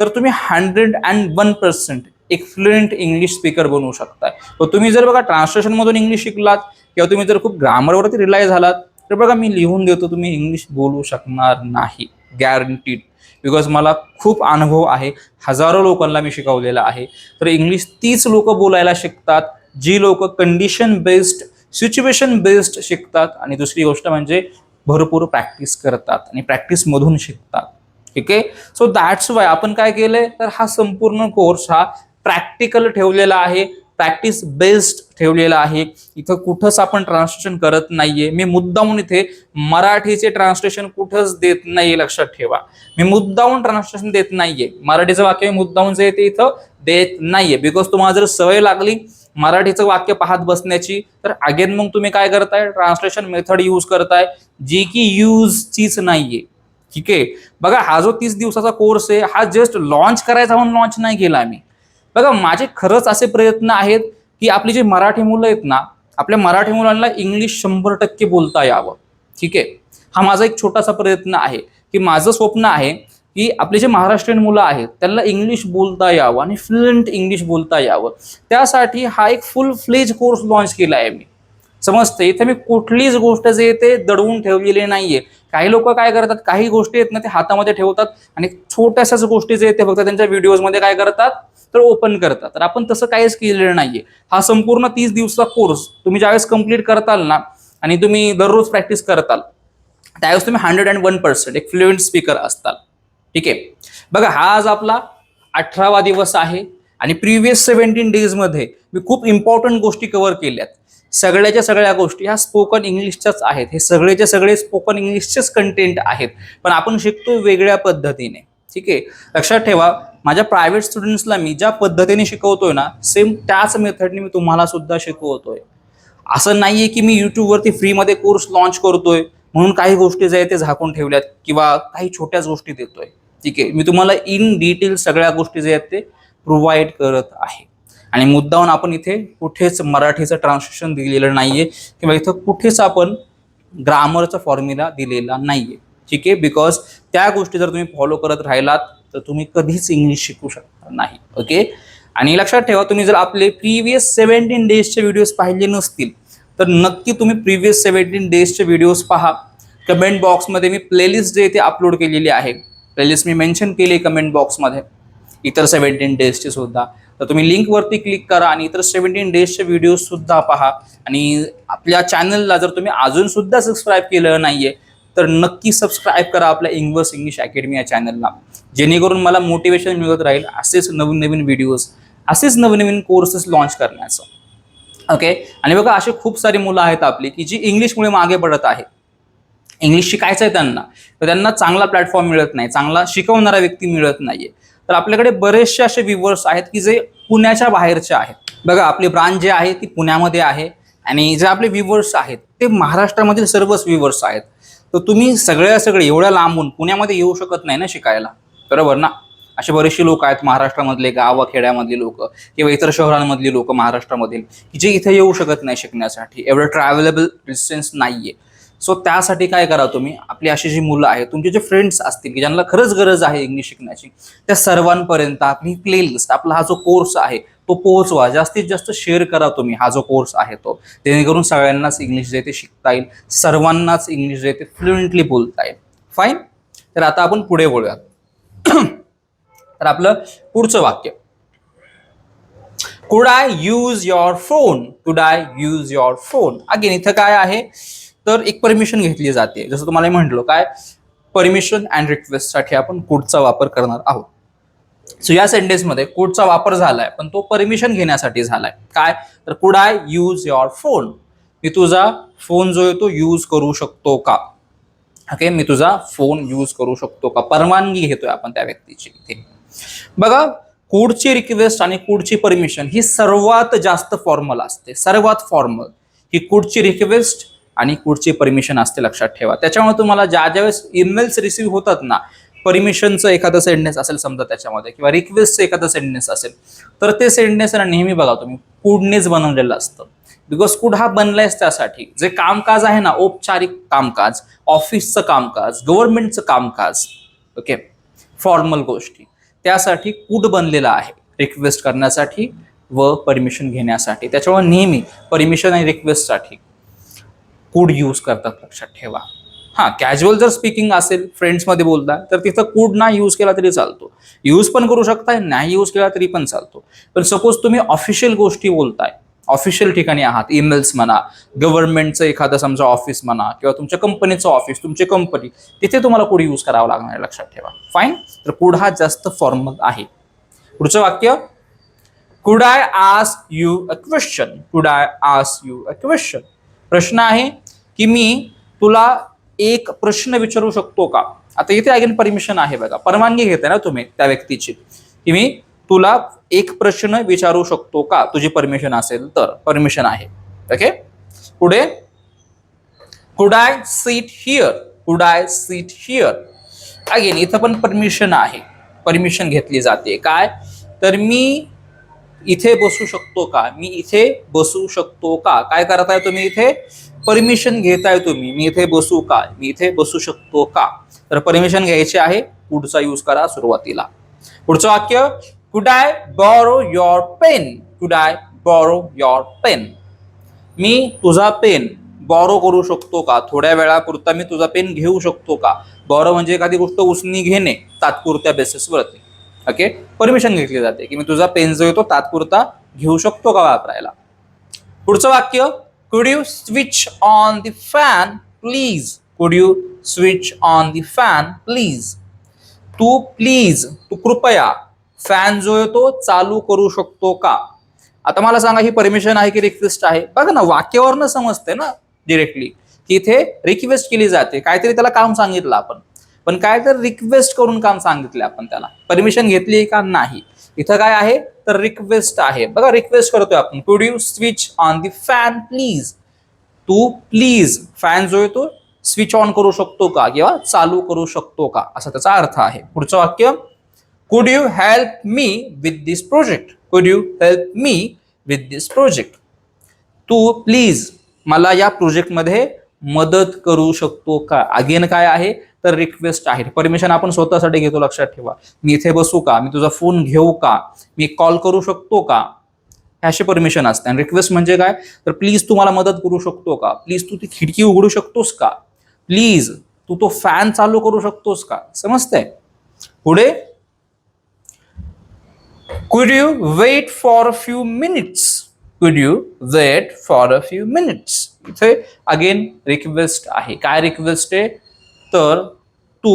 तर तुम्ही 101% एक फ्लुएंट इंग्लिश स्पीकर बनवू शकताय. तुम्ही जर बघा ट्रान्सलेशन मधून इंग्लिश शिकलात किंवा तुम्ही जर खूप ग्रामरवरती रिलाय झालात तर बघा मी लिहून देतो, तुम्ही इंग्लिश बोलू शकणार नाही, गॅरंटीड. बिकॉज मला खूप अनुभव आहे, हजारो लोकांना मी शिकवलेला आहे. तर इंग्लिश तीच लोक बोलायला शिकतात जी लोक कंडिशन बेस्ड, सिच्युएशन बेस्ड शिकतात. आणि दुसरी गोष्ट म्हणजे भरपूर प्रॅक्टिस करतात आणि प्रॅक्टिसमधून शिकतात. ठीक आहे. सो दॅट्स वाय आपण काय केलंय, तर हा संपूर्ण कोर्स हा प्रॅक्टिकल ठेवलेला आहे, प्रॅक्टिस बेस्ड ठेवलेला आहे. इथं कुठंच आपण ट्रान्सलेशन करत नाहीये. मी मुद्दामून इथे मराठीचे ट्रान्सलेशन कुठंच देत नाहीये, लक्षात ठेवा. मी मुद्दामून ट्रान्सलेशन देत नाहीये, मराठीचं वाक्य मी मुद्दामून जे ते इथं देत नाहीये. बिकॉज तुम्हाला जर सवय लागली मराठीचं वाक्य पाहत बसण्याची, तर अगेन मग तुम्ही काय करताय, ट्रान्सलेशन मेथड यूज करताय जी की यूजचीच नाहीये. ठीक आहे. बघा हा जो 30 दिवसाचा कोर्स आहे हा जस्ट लॉन्च करायचा म्हणून लॉन्च नाही केला आम्ही. बघा माझे खरंच असे प्रयत्न आहेत की आपली जी मराठी मुलं आहेत ना, आपल्या मराठी मुलांना इंग्लिश 100% बोलता यावं. ठीक आहे. हा माझा एक छोटासा प्रयत्न आहे की माझं स्वप्न आहे की आपले जे महाराष्ट्रीयन मुलं आहेत त्यांना इंग्लिश बोलता यावं आणि फ्लुएंट इंग्लिश बोलता यावं. त्यासाठी हा एक फुल फ्लेज कोर्स लॉन्च केला आहे मी. समजते, इथे मी कुठलीच गोष्ट जे येते दडवून ठेवलेली नाहीये. काही लोक काय करतात, काही गोष्टी आहेत ना ते हातामध्ये ठेवतात आणि छोट्याशाच गोष्टी जे येते फक्त त्यांच्या व्हिडिओजमध्ये काय करतात तर ओपन करतात. तर आपण तसं काहीच केलेलं नाहीये. हा संपूर्ण 30 दिवसाचा कोर्स तुम्ही ज्यावेळेस कंप्लीट करताल ना आणि तुम्ही दररोज प्रॅक्टिस करताल त्यावेळेस तुम्ही 101% एक फ्लुएंट स्पीकर असताल. ठीक आहे. बघा हा आज आपला 18वा दिवस आहे आणि प्रिव्हियस 17 डेज मध्ये मी खूप इम्पॉर्टंट गोष्टी कव्हर केल्यात. सगळ्याच्या सगळ्या गोष्टी ह्या स्पोकन इंग्लिशच्याच आहेत. हे सगळेचे सगळे स्पोकन इंग्लिशचेच कंटेंट आहेत, पण आपण शिकतोय वेगळ्या पद्धतीने. ठीक आहे. लक्षात ठेवा, माझ्या प्रायव्हेट स्टुडंट्सला मी ज्या पद्धतीने शिकवतोय ना सेम त्याच मेथडने मी तुम्हाला सुद्धा शिकवतोय. असं नाहीये की मी युट्यूबवरती फ्रीमध्ये कोर्स लॉन्च करतोय म्हणून काही गोष्टी जे आहेत ते झाकून ठेवल्यात किंवा काही छोट्याच गोष्टी देतोय. ठीक आहे. मी तुम्हाला इन डिटेल सगळ्या गोष्टी जे आहेत ते प्रोव्हाइड करत आहे. आणि मुद्दाहून आपण इथे कुठेच मराठीचं ट्रान्सलेशन दिलेलं नाहीये किंवा इथं कुठेच आपण ग्रामरचा फॉर्म्युला दिलेला नाहीये. ठीक आहे. बिकॉज त्या गोष्टी जर तुम्ही फॉलो करत राहिलात तर तुम्ही कधीच इंग्लिश शिकू शकणार नाही. ओके. आणि लक्षात ठेवा, तुम्ही जर आपले प्रिव्हियस 17 डेजचे व्हिडिओज पाहिले नसतील तर नक्की तुम्ही प्रिव्हियस 17 डेजचे व्हिडिओज पहा. कमेंट बॉक्समध्ये मी प्लेलिस्ट जे ते अपलोड केलेली आहे, प्लेलिस्ट मी मेन्शन केली कमेंट बॉक्समध्ये, इतर 17 डेजचे सुद्धा. तर तुम्ही लिंकवरती क्लिक करा आणि इतर 17 डेजचे व्हिडिओ सुद्धा पहा. आणि आपल्या चॅनलला जर तुम्ही अजून सुद्धा सबस्क्राईब केलं नाहीये तर नक्की सबस्क्राईब करा आपल्या इन्व्हर्स इंग्लिश अकॅडमी या चॅनलला, जेणेकरून मला मोटिवेशन मिळत राहील असेच नवीन नवीन व्हिडिओज, असेच नवीन नवीन कोर्सेस लॉन्च करण्याचं. ओके. आणि बघा अशी खूप सारी मुलं आहेत आपली की जी इंग्लिशमुळे मागे पडत आहे. इंग्लिश शिकायचं आहे त्यांना, तर त्यांना चांगला प्लॅटफॉर्म मिळत नाही, चांगला शिकवणारा व्यक्ती मिळत नाहीये. तर आपल्याकडे बरेचसे असे व्ह्यूअर्स आहेत की जे पुण्याच्या बाहेरचे आहेत. बघा आपली ब्रांच जी आहे ती पुण्यामध्ये आहे आणि जे आपले व्ह्यूअर्स आहेत ते महाराष्ट्रामधील सर्वच व्ह्यूअर्स आहेत. तर तुम्ही सगळे एवढ्या लांबून पुण्यामध्ये येऊ शकत नाही ना शिकायला, बरोबर ना. असे बरेचसे लोक आहेत महाराष्ट्रामधले, गावाखेड्यामधली लोक किंवा इतर शहरांमधली लोक महाराष्ट्रामधील की जे इथे येऊ शकत नाही शिकण्यासाठी, एवढं ट्रॅव्हलेबल डिस्टन्स नाहीये. सो त्यासाठी काय करा तुम्ही, आपली अशी जी मुलं आहेत, तुमचे जे फ्रेंड्स असतील की ज्यांना खरंच गरज आहे इंग्लिश शिकण्याची, त्या सर्वांपर्यंत आपली प्लेलिस्ट, आपला हा जो कोर्स आहे तो पोहोचवा. जास्तीत जास्त शेअर करा तुम्ही हा जो कोर्स आहे तो, जेणेकरून सगळ्यांनाच इंग्लिश जे ते शिकता येईल, सर्वांनाच इंग्लिश जे ते फ्लुएंटली बोलता येईल. फाईन. तर आता आपण पुढे बोलूयात. तर आपलं पुढचं वाक्य, could I use your phone, कुड I use your phone. Again इथं काय आहे तर एक परमिशन घेतली जाते. जसं तुम्हाला म्हटलं काय, परमिशन अँड रिक्वेस्टसाठी आपण कुडचा वापर करणार आहोत. सो या सेंटेन्समध्ये कुडचा वापर झालाय पण तो परमिशन घेण्यासाठी झालाय. काय तर could I use your phone, मी तुझा फोन जो आहे तो यूज करू शकतो का. ओके, मी तुझा फोन यूज करू शकतो का, परवानगी घेतोय आपण त्या व्यक्तीची. इथे बघा कुडची रिक्वेस्ट आणि कुडची परमिशन ही सर्वात जास्त फॉर्मल असते, सर्वात फॉर्मल ही कुडची रिक्वेस्ट आणि कुडची परमिशन असते, लक्षात ठेवा. त्याच्यामुळे तुम्हाला ज्या ज्यावेळेस ईमेल्स रिसिव्ह होतात ना, परमिशनचं एखादं सेंटेन्स असेल समजा त्याच्यामध्ये किंवा रिक्वेस्टचं एखादं सेंटेन्स असेल, तर ते सेंटेन्स नेहमी बघा तुम्ही कुडनेच बनवलेलं असतं. बिकॉज कुड हा बनलायच त्यासाठी, जे कामकाज आहे ना, औपचारिक कामकाज, ऑफिसचं कामकाज, गव्हर्नमेंटचं कामकाज, ओके, फॉर्मल गोष्टी, त्यासाठी कुड बनलेला आहे, रिक्वेस्ट करण्यासाठी व परमिशन घेण्यासाठी. त्याच्यामुळे नेहमी परमिशन आणि रिक्वेस्टसाठी कुड यूज करतात, लक्षात ठेवा. हा, कॅज्युअल जर स्पीकिंग असेल, फ्रेंड्समध्ये बोलता, तर तिथं कुड ना यूज केला तरी चालतो, यूज पण करू शकताय, नाही यूज केला तरी पण चालतो. पण सपोज तुम्ही ऑफिशियल गोष्टी बोलताय, ऑफिशियल ठिकाणी आहात, ईमेल्स म्हणा, गव्हर्नमेंटचं एखादं समजा ऑफिस म्हणा किंवा तुमच्या कंपनीचं ऑफिस, तुमची कंपनी, तिथे तुम्हाला कुड यूज करावं लागणार आहे, लक्षात ठेवा. फाईन. तर कुड हा जास्त फॉर्मल आहे. पुढचं वाक्य, could I ask you a question, could I ask you a question. प्रश्न आहे की मी तुला एक प्रश्न विचारू शकतो का. आता इथे अगेन परमिशन आहे बघा, परवानगी घेताय ना तुम्ही त्या व्यक्तीची की मी तुला एक प्रश्न विचारू शकतो का, तुझी परमिशन असेल तर परमिशन आहे. ओके. पुढे, could I sit here, could I sit here. Again इथं पण परमिशन आहे, परमिशन घेतली जाते. काय तर मी इथे बसू शकतो का, मी इथे बसू शकतो का. काय करताय तुम्ही इथे, परमिशन घेताय तुम्ही, मी इथे बसू का, मी इथे बसू शकतो का. तर परमिशन घ्यायची आहे, कुडचा यूज करा सुरुवातीला. पुढचं वाक्य, could I borrow your pen, could I borrow your pen. मी तुझा पेन बॉरो करू शकतो का, थोड्या वेळापुरता मी तुझा पेन घेऊ शकतो का. बॉरो म्हणजे एखादी गोष्ट उसनी घेणे, तात्पुरत्या बेसिसवरती. ओके, परमिशन घेतली जाते की मी तुझा पेन जो आहे तो तात्पुरता घेऊ शकतो का वापरायला. पुढचं वाक्य, could you switch on the fan please, could you switch on the fan please. तू प्लीज, तू कृपया फॅन जो आहे तो चालू करू शकतो का. आता मला सांगा ही परमिशन आहे की रिक्वेस्ट आहे. बघा ना, वाक्यावरनं समजते ना डिरेक्टली की इथे रिक्वेस्ट केली जाते, काहीतरी त्याला काम सांगितलं आपण, पण काय तर रिक्वेस्ट करून काम सांगितलं आपण त्याला, परमिशन घेतली का नाही. इथं काय आहे तर रिक्वेस्ट आहे. बघा रिक्वेस्ट करतोय आपण, could you switch on the fan please. तू प्लीज फॅन जो आहे तो स्विच ऑन करू शकतो का किंवा चालू करू शकतो का, असा त्याचा अर्थ आहे. पुढचं वाक्य, could you help me with this project, could you help me with this project. तू प्लीज मला या प्रोजेक्टमध्ये मदत करू शकतो का. अगेन काय आहे तर रिक्वेस्ट आहे, परमिशन आपण स्वतःसाठी घेतो, लक्षात ठेवा. मी इथे बसू का, मी तुझा फोन घेऊ का, मी कॉल करू शकतो का, अशी परमिशन असते. आणि रिक्वेस्ट म्हणजे काय तर प्लीज तू मला मदत करू शकतो का, प्लीज तू ती खिडकी उघडू शकतोस का, प्लीज तू तो फॅन चालू करू शकतोस का. समजतंय. पुढे, could you wait for a few minutes, could you wait for a few minutes. इथे अगेन रिक्वेस्ट आहे. काय रिक्वेस्ट आहे तर तू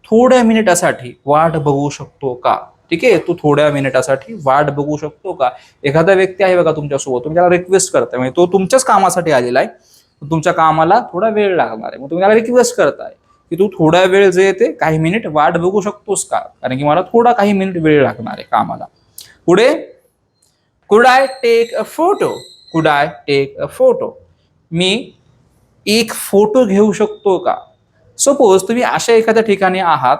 थोड्या मिनिटासाठी वाट बघू शकतो का, ठीक आहे, तू थोड्या मिनिटासाठी वाट बघू शकतो का? एखादा व्यक्ती आहे बघा तुमच्यासोबत, तुम्ही त्याला रिक्वेस्ट करताय, म्हणजे तो तुमच्याच कामासाठी आलेला आहे, तुमच्या कामाला थोडा वेळ लागणार आहे, मग तुम्ही त्याला रिक्वेस्ट करताय की तू थोडा वेळ जे येते काही मिनिट वाट बघू शकतोस का, कारण की मला थोडा काही मिनिट वेळ लागणार आहे कामाला. पुढे could I take a photo, could I take a photo, मी एक फोटो घेऊ शकतो का? सपोज तुम्ही अशा एखाद्या ठिकाणी आहात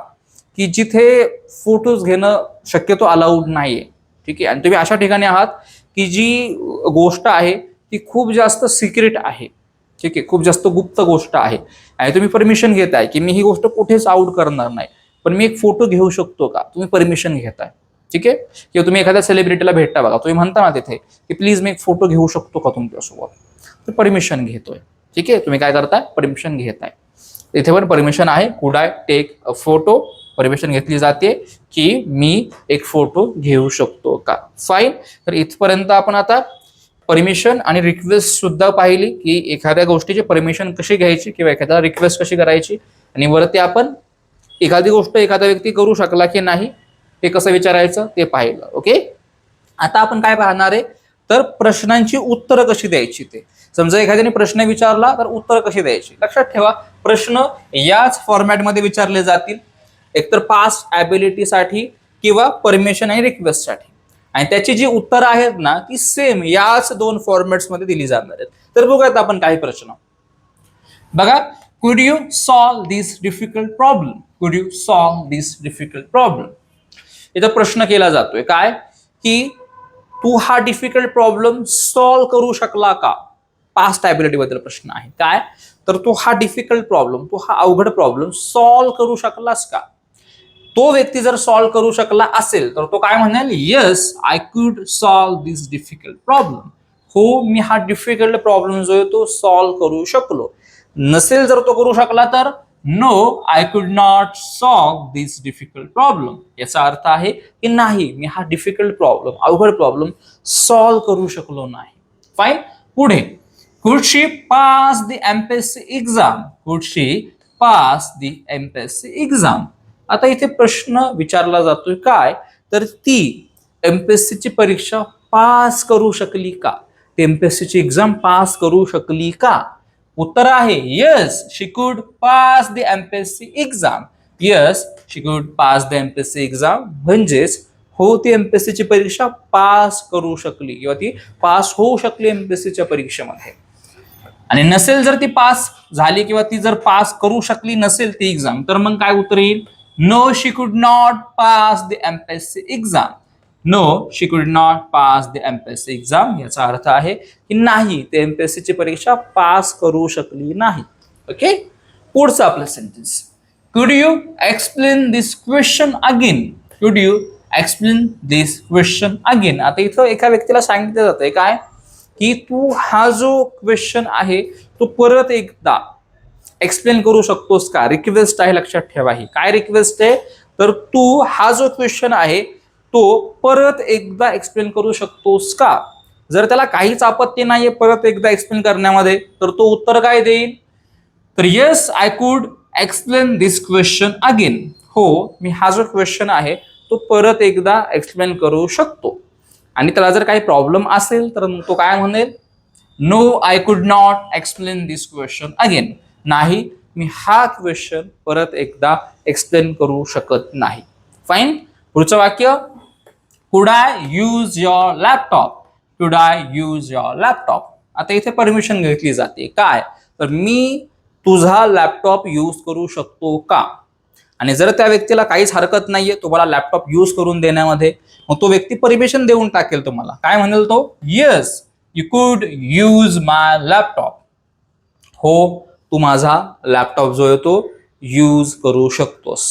की जिथे फोटोज घेणं शक्यतो अलाउड नाहीये, ठीक आहे, आणि तुम्ही अशा ठिकाणी आहात की जी गोष्ट आहे ती खूप जास्त सिक्रेट आहे, ठीक आहे, खूप जास्त गुप्त गोष्ट आहे, आणि तुम्ही परमिशन घेताय की मी ही गोष्ट कुठेच आउट करणार नाही, पण मी एक फोटो घेऊ शकतो का? तुम्ही परमिशन घेताय, ठीक आहे. किंवा तुम्ही एखाद्या सेलिब्रिटीला भेटता बघा, तुम्ही म्हणता ना तिथे की प्लीज मी एक फोटो घेऊ शकतो का तुमच्यासोबत, तर परमिशन घेतोय, ठीक आहे, तुम्ही काय करताय? परमिशन घेताय. इथे पण परमिशन आहे, could I take a photo, permission घेतली जाते की मी एक फोटो घेऊ शकतो का? फाईन. तर इथपर्यंत आपण आता परमिशन आणि रिक्वेस्ट सुद्धा पाहिली की एखाद्या गोष्टीची परमिशन कशी घ्यायची किंवा एखाद्या रिक्वेस्ट कशी करायची, आणि वरती आपण एखादी गोष्ट एखादा व्यक्ती करू शकला की नाही ते कसं विचारायचं ते पाहिलं. ओके, आता आपण काय पाहणार आहे, तर प्रश्नांची उत्तरं कशी द्यायची ते. समजा एखाद्याने प्रश्न विचारला तर उत्तर कशी द्यायची. लक्षात ठेवा, प्रश्न याच फॉर्मॅटमध्ये विचारले जातील, एकतर पास्ट ॲबिलिटीसाठी किंवा परमिशन आणि रिक्वेस्टसाठी, आणि त्याची जी उत्तरं आहेत ना ती सेम याच दोन फॉर्मॅट्समध्ये दिली जाणार आहेत. तर बघूयात आपण काही प्रश्न. बघा, could you solve this difficult problem, could you solve this difficult problem. इथं प्रश्न केला जातोय काय की तू हा डिफिकल्ट प्रॉब्लेम सॉल्व करू शकला का? पास्ट ॲबिलिटी बद्दल प्रश्न आहे काय, तर तू हा डिफिकल्ट प्रॉब्लेम, तू हा अवघड प्रॉब्लेम सॉल्व करू शकलास का? तो व्यक्ती जर सॉल्व करू शकला असेल तर तो काय म्हणेल, yes I could solve this difficult problem, हो मी हा डिफिकल्ट प्रॉब्लेम जो आहे तो सॉल्व करू शकलो. नसेल जर तो करू शकला तर no I could not solve this difficult problem, याचा अर्थ आहे की नाही मी हा डिफिकल्ट प्रॉब्लेम, अवघड प्रॉब्लेम सॉल्व करू शकलो नाही. फाईन. पुढे, could she pass the MPSC exam, could she pass the MPSC exam. आता इथे प्रश्न विचारला जातोय काय, तर ती एमपीएससीची परीक्षा पास करू शकली का? एमपीएससीची एक्झाम पास करू शकली का? उत्तर आहे yes she could pass the MPSC exam, yes she could pass the MPSC exam, म्हणजेच हो ती एमपीएससीची परीक्षा पास करू शकली किंवा ती पास होऊ शकली एमपीएससीच्या परीक्षेमध्ये. आणि नसेल जर ती पास झाली किंवा ती जर पास करू शकली नसेल ती एक्झाम, तर मग काय उत्तर येईल, no she could not pass the MPSC exam, no she could not pass the MPSC exam, याचा अर्थ आहे की नाही ते एमपीएससीची परीक्षा पास करू शकली नाही. ओके, पुढचं आपलं sentence, could you explain this question again, could you explain this question again. आता इथं एका व्यक्तीला सांगितलं जातंय काय की तू हा जो क्वेश्चन आहे तो परत एकदा एक्सप्लेन करू शकतोस का? रिक्वेस्ट आहे, लक्षात ठेवा. ही काय रिक्वेस्ट आहे, तर तू हा जो क्वेश्चन आहे तो परत एकदा एक्सप्लेन करू शकतोस का? जर त्याला काहीच आपत्ती नाहीये परत एकदा एक्सप्लेन करण्यामध्ये, तर तो उत्तर काय देईल, तर yes I could explain this question again, हो मी हा जो क्वेश्चन आहे तो परत एकदा एक्सप्लेन करू शकतो. आणि त्याला जर काही प्रॉब्लेम असेल तर तो काय म्हणेल, no I could not explain this question again, नाही मी हा क्वेश्चन परत एकदा एक्सप्लेन करू शकत नाही. फाईन. पुढचं वाक्य, could I use your laptop, कुड आय यूज युअर लॅपटॉप. आता इथे परमिशन घेतली जाते काय, तर मी तुझा लॅपटॉप यूज करू शकतो का? आणि जर त्या व्यक्तीला काहीच हरकत नाहीये तुम्हाला लॅपटॉप यूज करून देण्यामध्ये, मग तो व्यक्ती परमिशन देऊन टाकेल तुम्हाला. काय म्हणेल तो, येस यू कुड यूज माय लॅपटॉप, हो तू माझा लॅपटॉप जो आहे तो यूज करू शकतोस.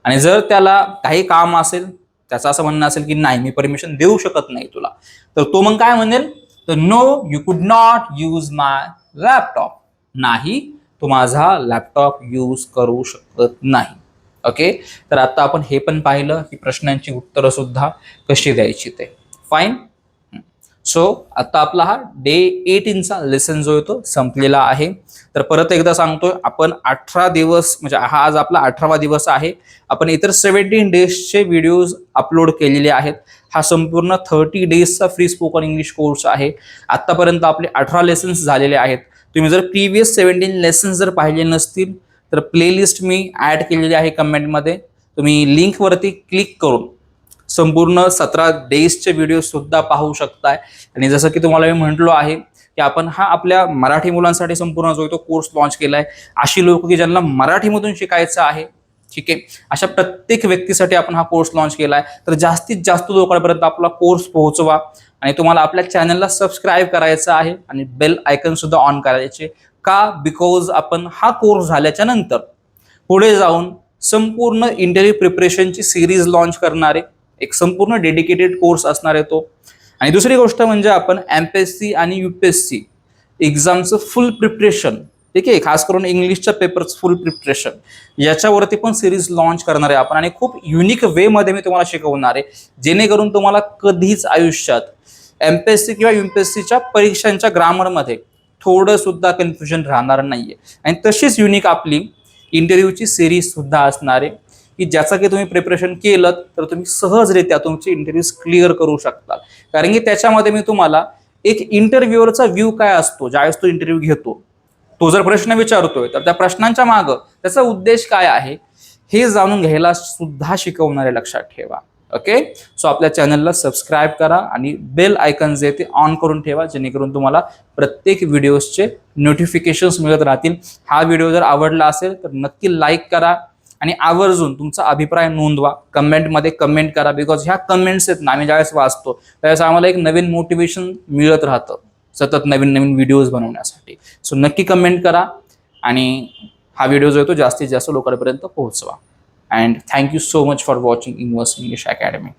आणि जर त्याला काही काम असेल, त्याचं असं म्हणणं असेल की नाही मी परमिशन देऊ शकत नाही तुला, तर तो मग काय म्हणेल, तर नो यू कुड नॉट यूज माय लॅपटॉप, नाही तू माझा लॅपटॉप यूज करू शकत नाही. ओके, तर आता आपण हे पण पाहिलं की प्रश्नांची उत्तरं सुद्धा कशी द्यायची ते. फाईन. सो आता आपला हा डे 18चा लेसन जो आहे तो संपलेला आहे. तर परत एकदा सांगतोय, आपण 18 दिवस म्हणजे हा आज आपला 18वा दिवस आहे. आपण इतर 17 डेजचे व्हिडिओज अपलोड केलेले आहेत. हा संपूर्ण 30 डेजचा फ्री स्पोकन इंग्लिश कोर्स आहे. आतापर्यंत आपले 18 लेसन्स झालेले आहेत. तुम्ही जर प्रिव्हियस 17 लेसन्स जर पाहिले नसतील तर प्लेलिस्ट मी ऍड केलेली आहे कमेंटमध्ये. तुम्ही लिंकवरती क्लिक करून संपूर्ण 17 डेजचे व्हिडिओ सुद्धा पाहू शकताय. आणि जसं की तुम्हाला मी म्हटलो आहे की आपण हा आपल्या मराठी मुलांसाठी संपूर्ण जो तो कोर्स लॉन्च केलाय. अशी लोक की ज्यांना मराठीमधून शिकायचं आहे, ठीक आहे, अशा प्रत्येक व्यक्तीसाठी आपण हा कोर्स लॉन्च केलाय. तर जास्तीत जास्त लोकांपर्यंत आपला कोर्स पोहोचवा आणि तुम्हाला आपल्या चॅनलला सबस्क्राईब करायचं आहे आणि बेल आयकन सुद्धा ऑन करायचे. का? बिकॉज आपण हा कोर्स झाल्याच्या नंतर पुढे जाऊन संपूर्ण इंटरव्ह्यू प्रिपरेशनची सिरीज लॉन्च करणारे एक संपूर्ण डेडिकेटेड कोर्स असणार आहे तो. आणि दुसरी गोष्ट म्हणजे आपण एमपीएससी आणि यूपीएससी एक्झामचं फुल प्रिपरेशन, ठीक आहे, खास करून इंग्लिशच्या पेपर्स फुल प्रिपरेशन याच्यावरती पण सिरीज लॉन्च करणार आहे आपण. आणि खूप युनिक वे मध्ये मी तुम्हाला शिकवणार आहे, जेणेकरून तुम्हाला कधीच आयुष्यात एमपीएससी किंवा यूपीएससीच्या परीक्षांच्या ग्रामरमध्ये थोडं सुद्धा कन्फ्युजन राहणार नाहीये. आणि तशीच युनिक आपली इंटरव्ह्यूची सिरीज सुद्धा असणार आहे की ज्याचं की तुम्ही प्रिपरेशन केलं तर तुम्ही सहजरित्या तुमचे इंटरव्ह्यूज क्लिअर करू शकता. कारण की त्याच्यामध्ये मी तुम्हाला एक इंटरव्ह्यूअरचा व्ह्यू काय असतो ज्यावेळेस तो इंटरव्ह्यू घेतो, तो जर प्रश्न विचारतोय तर त्या प्रश्नांच्या मागं त्याचा उद्देश काय आहे हे जाणून घ्यायला सुद्धा शिकवणारे, लक्षात ठेवा. ओके, सो आपल्या चॅनलला सबस्क्राईब करा आणि बेल आयकन जे ते ऑन करून ठेवा, जेणेकरून तुम्हाला प्रत्येक व्हिडिओजचे नोटिफिकेशन्स मिळत राहतील. हा व्हिडिओ जर आवडला असेल तर नक्की लाईक करा आणि आवर्जून तुमचा अभिप्राय नोंदवा, कमेंटमध्ये कमेंट करा. बिकॉज ह्या कमेंट्स आहेत ना, आम्ही ज्यावेळेस वाचतो त्यावेळेस आम्हाला एक नवीन मोटिवेशन मिळत राहतं सतत नवीन नवीन व्हिडिओज बनवण्यासाठी. सो नक्की कमेंट करा आणि हा व्हिडिओ जो आहे तो जास्तीत जास्त लोकांपर्यंत पोहोचवा. And thank you so much for watching inverse English academy.